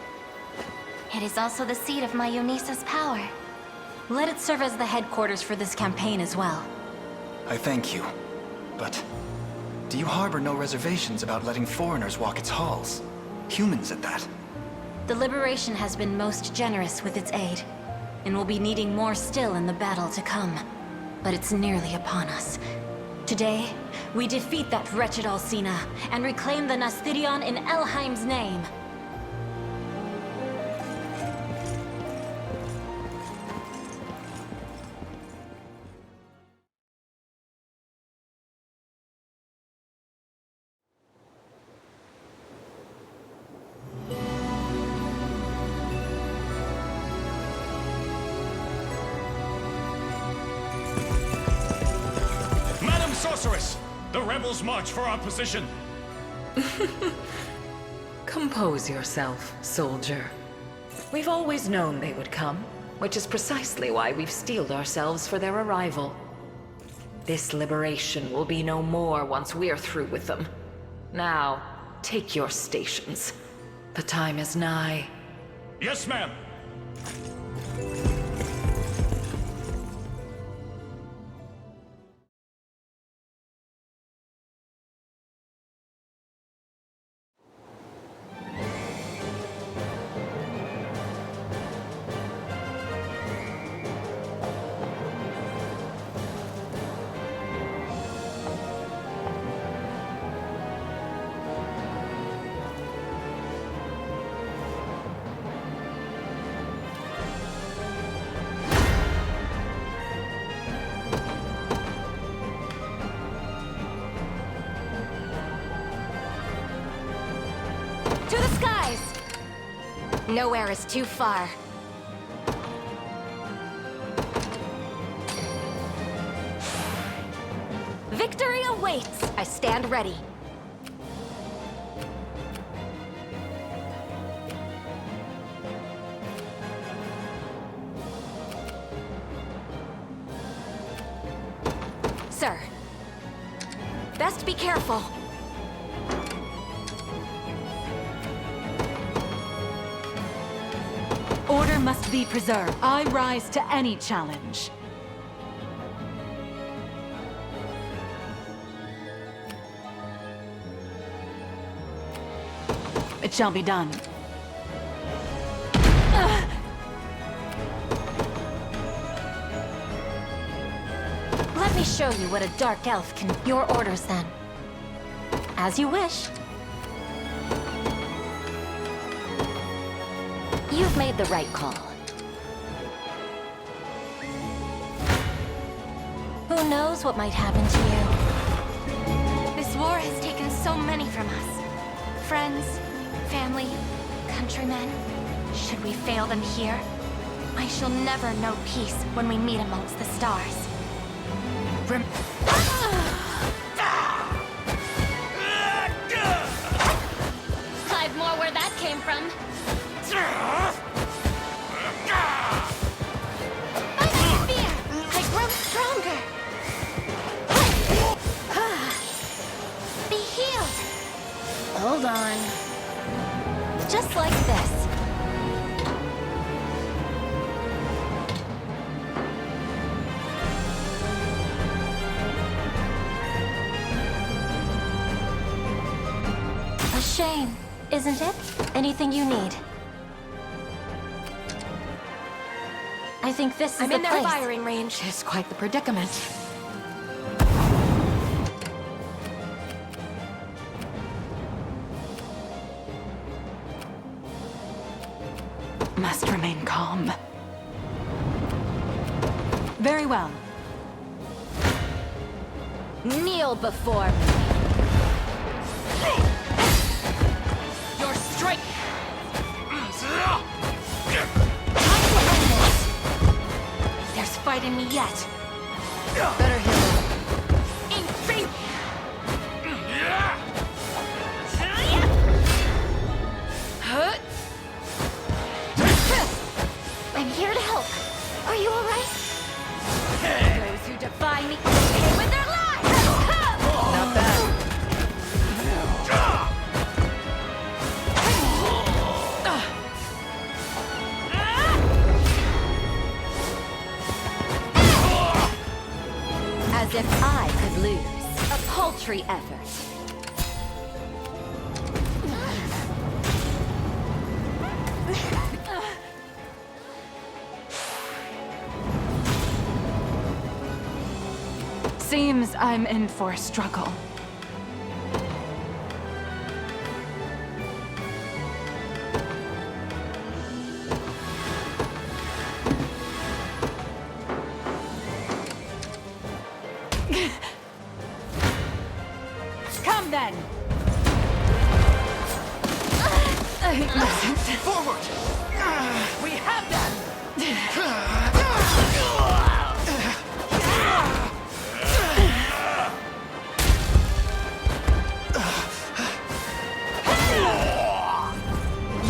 It is also the seat of my Eunice's power. Let it serve as the headquarters for this campaign as well. I thank you. But do you harbor no reservations about letting foreigners walk its halls? Humans at that. The Liberation has been most generous with its aid, and will be needing more still in the battle to come. But it's nearly upon us. Today, we defeat that wretched Alcina, and reclaim the Nasthirion in Elheim's name. Sorceress! The rebels march for our position! Compose yourself, soldier. We've always known they would come, which is precisely why we've steeled ourselves for their arrival. This liberation will be no more once we're through with them. Now, take your stations. The time is nigh. Yes, ma'am! Nowhere is too far. Victory awaits! I stand ready. Sir, best be careful. Order must be preserved. I rise to any challenge. It shall be done. Let me show you what a dark elf can... Your orders, then. As you wish. You've made the right call. Who knows what might happen to you? This war has taken so many from us. Friends, family, countrymen. Should we fail them here, I shall never know peace when we meet amongst the stars. I've more where that came from. By my spear, I grow stronger. Be healed. Hold on. Just like this. A shame, isn't it? Anything you need? I think this is I'm the in their place. firing range. It's quite the predicament. Must remain calm. Very well. Kneel before me. Your strength! There's fight in me yet. Better heal him. In faith! I'm here to help. Are you alright? Those who defy me pay with their lives! Not bad. As if I could lose. A paltry effort. Seems I'm in for a struggle. Come then! Forward! We have them!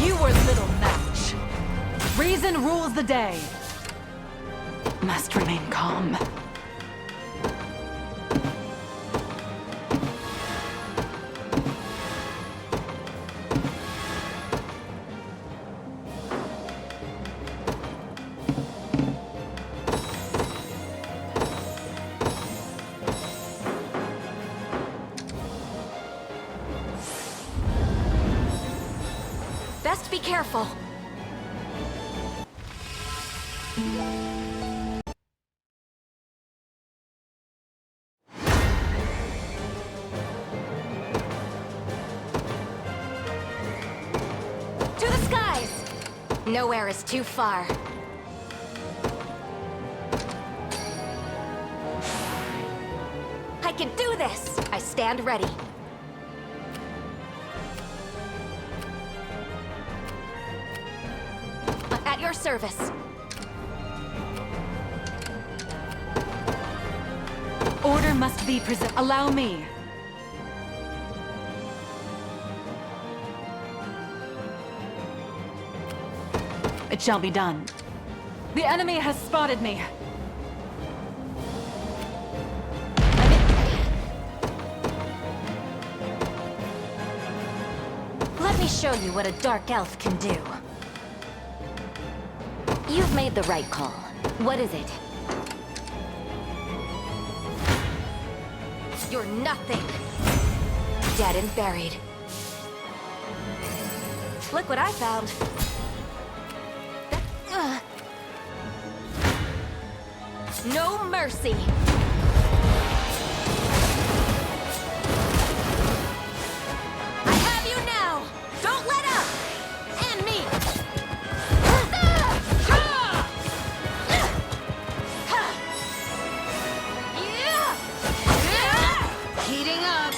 You were little match. Reason rules the day. Must remain calm. Best be careful. To the skies! Nowhere is too far. I can do this! I stand ready. service. Order must be preserved. Allow me. It shall be done. The enemy has spotted me. Let me show you what a dark elf can do. You've made the right call. What is it? You're nothing. Dead and buried. Look what I found. No mercy. I have you now. Don't let up. And me. Heating up.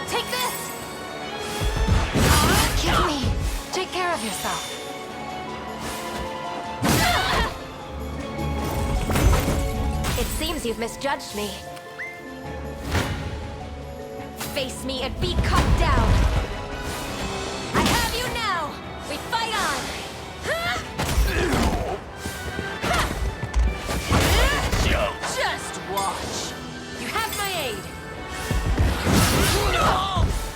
Take this. Kill me. Take care of yourself. It seems you've misjudged me. Face me and be cut down. I have you now. We fight on. Just watch. You have my aid.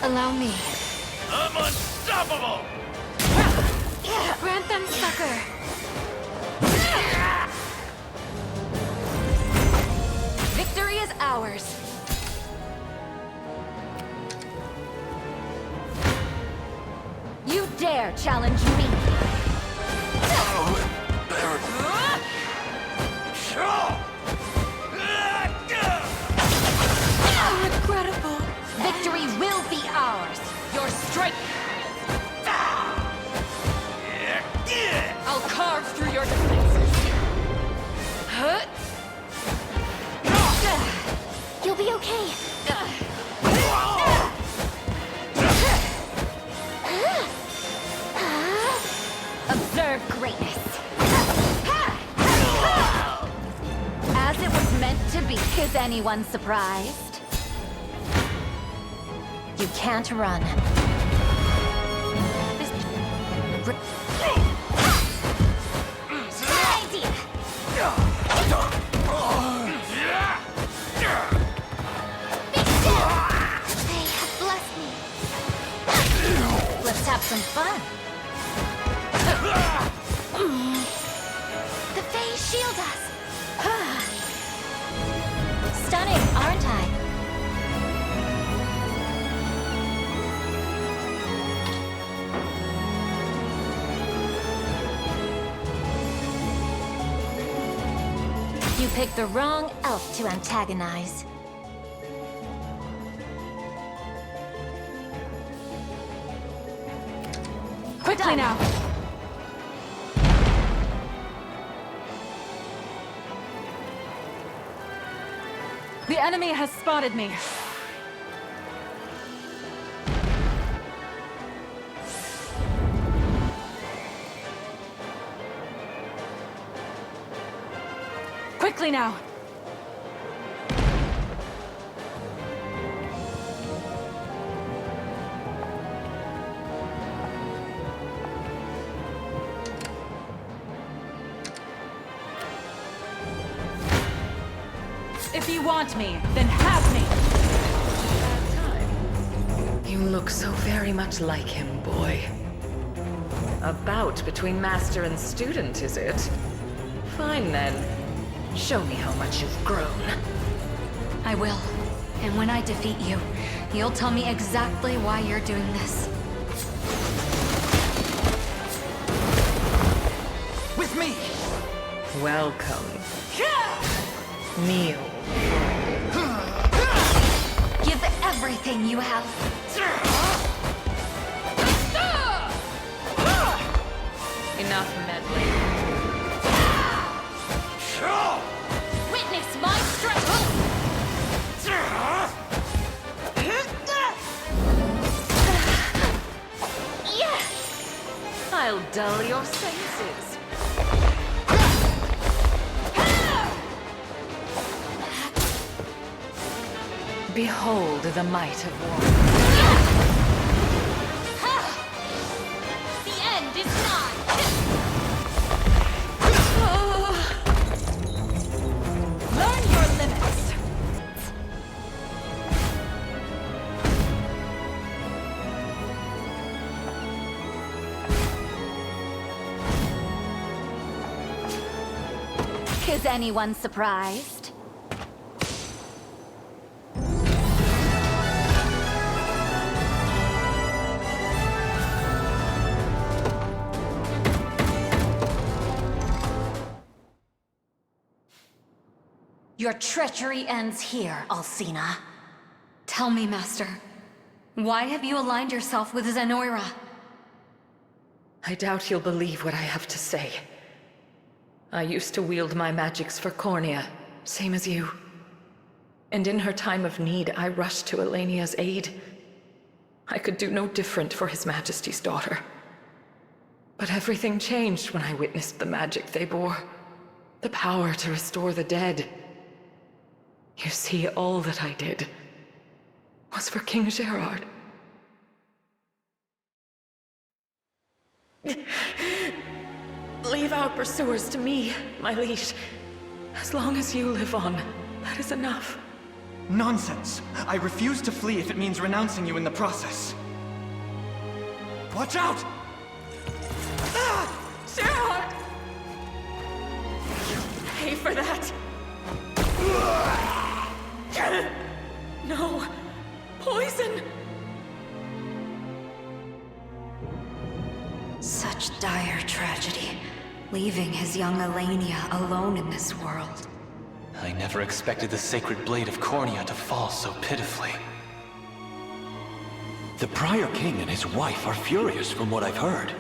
Allow me. I'm unstoppable! Grant them succor. Victory is ours. You dare challenge me? Regrettable. Victory will be ours. Your strength. I'll carve through your defenses. You'll be okay. Observe greatness. As it was meant to be. Is anyone surprised? You can't run. Let's have some fun. The Fae shield us. Stunning, aren't I? You picked the wrong elf to antagonize. Quickly now. The enemy has spotted me. Quickly now. If you want me, then have me! You look so very much like him, boy. A bout between master and student, is it? Fine then. Show me how much you've grown. I will. And when I defeat you, you'll tell me exactly why you're doing this. With me! Welcome. Kneel. Give everything you have. Enough meddling. Witness my strength! I'll dull your senses. Behold the might of war. The end is nigh! Learn your limits! Is anyone surprised? Your treachery ends here, Alcina. Tell me, Master. Why have you aligned yourself with Zenoira? I doubt you'll believe what I have to say. I used to wield my magics for Cornea, same as you. And in her time of need, I rushed to Elenia's aid. I could do no different for His Majesty's daughter. But everything changed when I witnessed the magic they bore. The power to restore the dead. You see, all that I did was for King Gerard. Leave our pursuers to me, my liege. As long as you live on, that is enough. Nonsense! I refuse to flee if it means renouncing you in the process. Watch out! Ah! Gerard! Pay for that! No! Poison! Such dire tragedy, leaving his young Elenia alone in this world. I never expected the sacred blade of Cornea to fall so pitifully. The prior king and his wife are furious from what I've heard.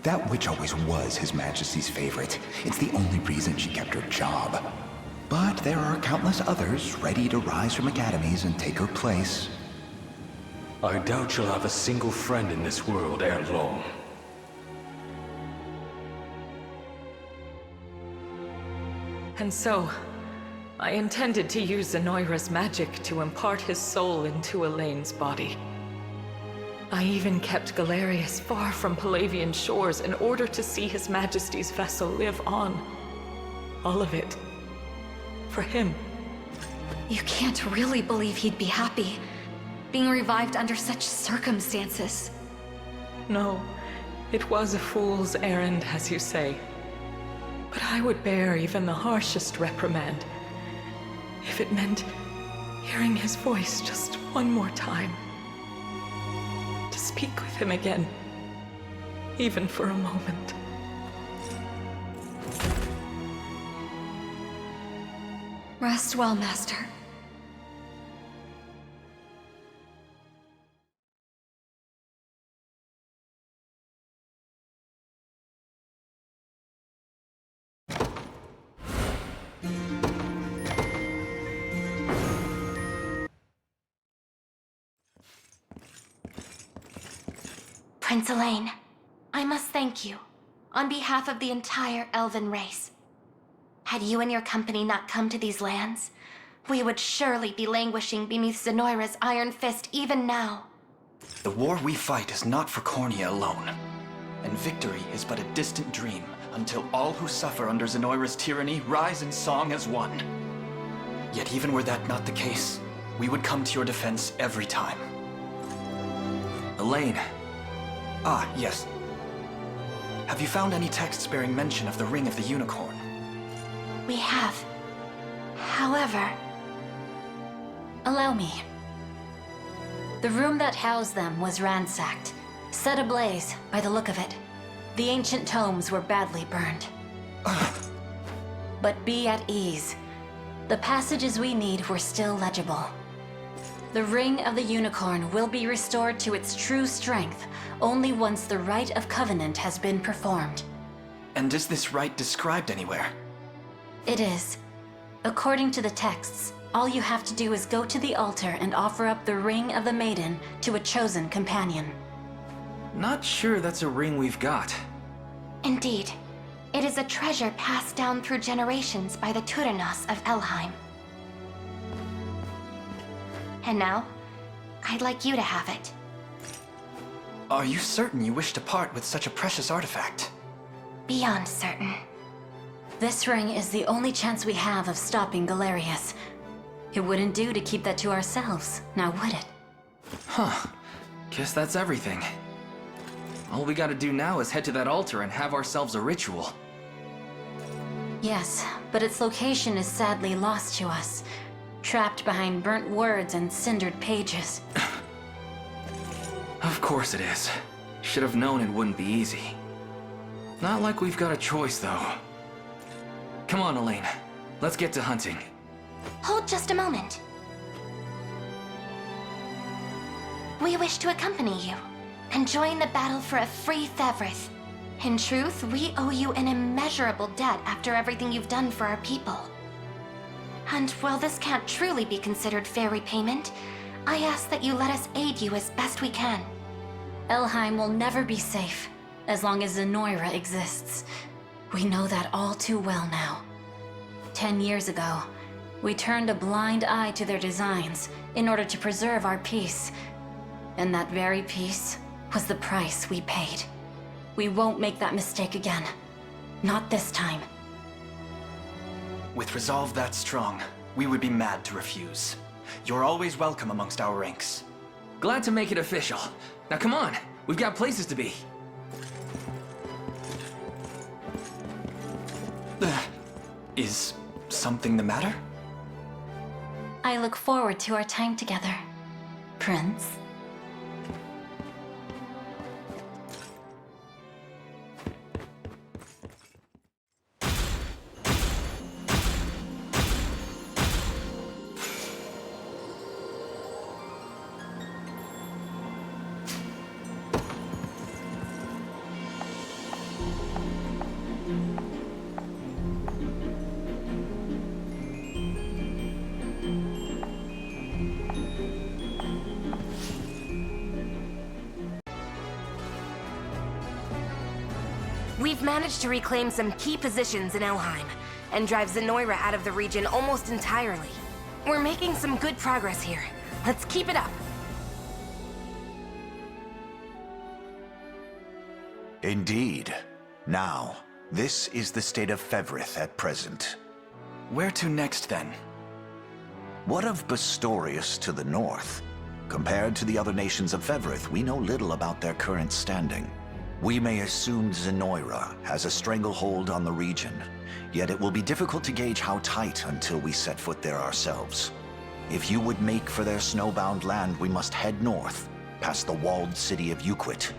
That witch always was His Majesty's favorite. It's the only reason she kept her job. But there are countless others ready to rise from academies and take her place. I doubt she'll have a single friend in this world ere long. And so, I intended to use Zenoira's magic to impart his soul into Elaine's body. I even kept Galerius far from Palavian shores in order to see His Majesty's vessel live on. All of it. For him. You can't really believe he'd be happy, being revived under such circumstances. No, it was a fool's errand, as you say. But I would bear even the harshest reprimand if it meant hearing his voice just one more time. To speak with him again, even for a moment. Rest well, Master. Prince Elaine, I must thank you, on behalf of the entire Elven race. Had you and your company not come to these lands, we would surely be languishing beneath Zenoira's iron fist even now. The war we fight is not for Cornea alone, and victory is but a distant dream until all who suffer under Zenoira's tyranny rise in song as one. Yet even were that not the case, we would come to your defense every time. Elaine. Ah, yes. Have you found any texts bearing mention of the Ring of the Unicorn? We have. However... Allow me. The room that housed them was ransacked, set ablaze by the look of it. The ancient tomes were badly burned. But be at ease. The passages we need were still legible. The Ring of the Unicorn will be restored to its true strength only once the Rite of Covenant has been performed. And is this rite described anywhere? It is. According to the texts, all you have to do is go to the altar and offer up the Ring of the Maiden to a chosen companion. Not sure that's a ring we've got. Indeed. It is a treasure passed down through generations by the Turenos of Elheim. And now, I'd like you to have it. Are you certain you wish to part with such a precious artifact? Beyond certain. This ring is the only chance we have of stopping Galerius. It wouldn't do to keep that to ourselves, now would it? Huh. Guess that's everything. All we gotta do now is head to that altar and have ourselves a ritual. Yes, but its location is sadly lost to us. Trapped behind burnt words and cindered pages. Of course it is. Should have known it wouldn't be easy. Not like we've got a choice, though. Come on, Elaine. Let's get to hunting. Hold just a moment. We wish to accompany you and join the battle for a free Fevrith. In truth, we owe you an immeasurable debt after everything you've done for our people. And while this can't truly be considered fair repayment, I ask that you let us aid you as best we can. Elheim will never be safe as long as Zenoira exists. We know that all too well now. 10 years ago, we turned a blind eye to their designs in order to preserve our peace. And that very peace was the price we paid. We won't make that mistake again. Not this time. With resolve that strong, we would be mad to refuse. You're always welcome amongst our ranks. Glad to make it official. Now come on, we've got places to be. Is something the matter? I look forward to our time together, Prince. We've managed to reclaim some key positions in Elheim, and drive Zenoira out of the region almost entirely. We're making some good progress here. Let's keep it up. Indeed. Now, this is the state of Fevrith at present. Where to next, then? What of Bastorius to the north? Compared to the other nations of Fevrith, we know little about their current standing. We may assume Zenoira has a stranglehold on the region, yet it will be difficult to gauge how tight until we set foot there ourselves. If you would make for their snowbound land, we must head north, past the walled city of Euquit,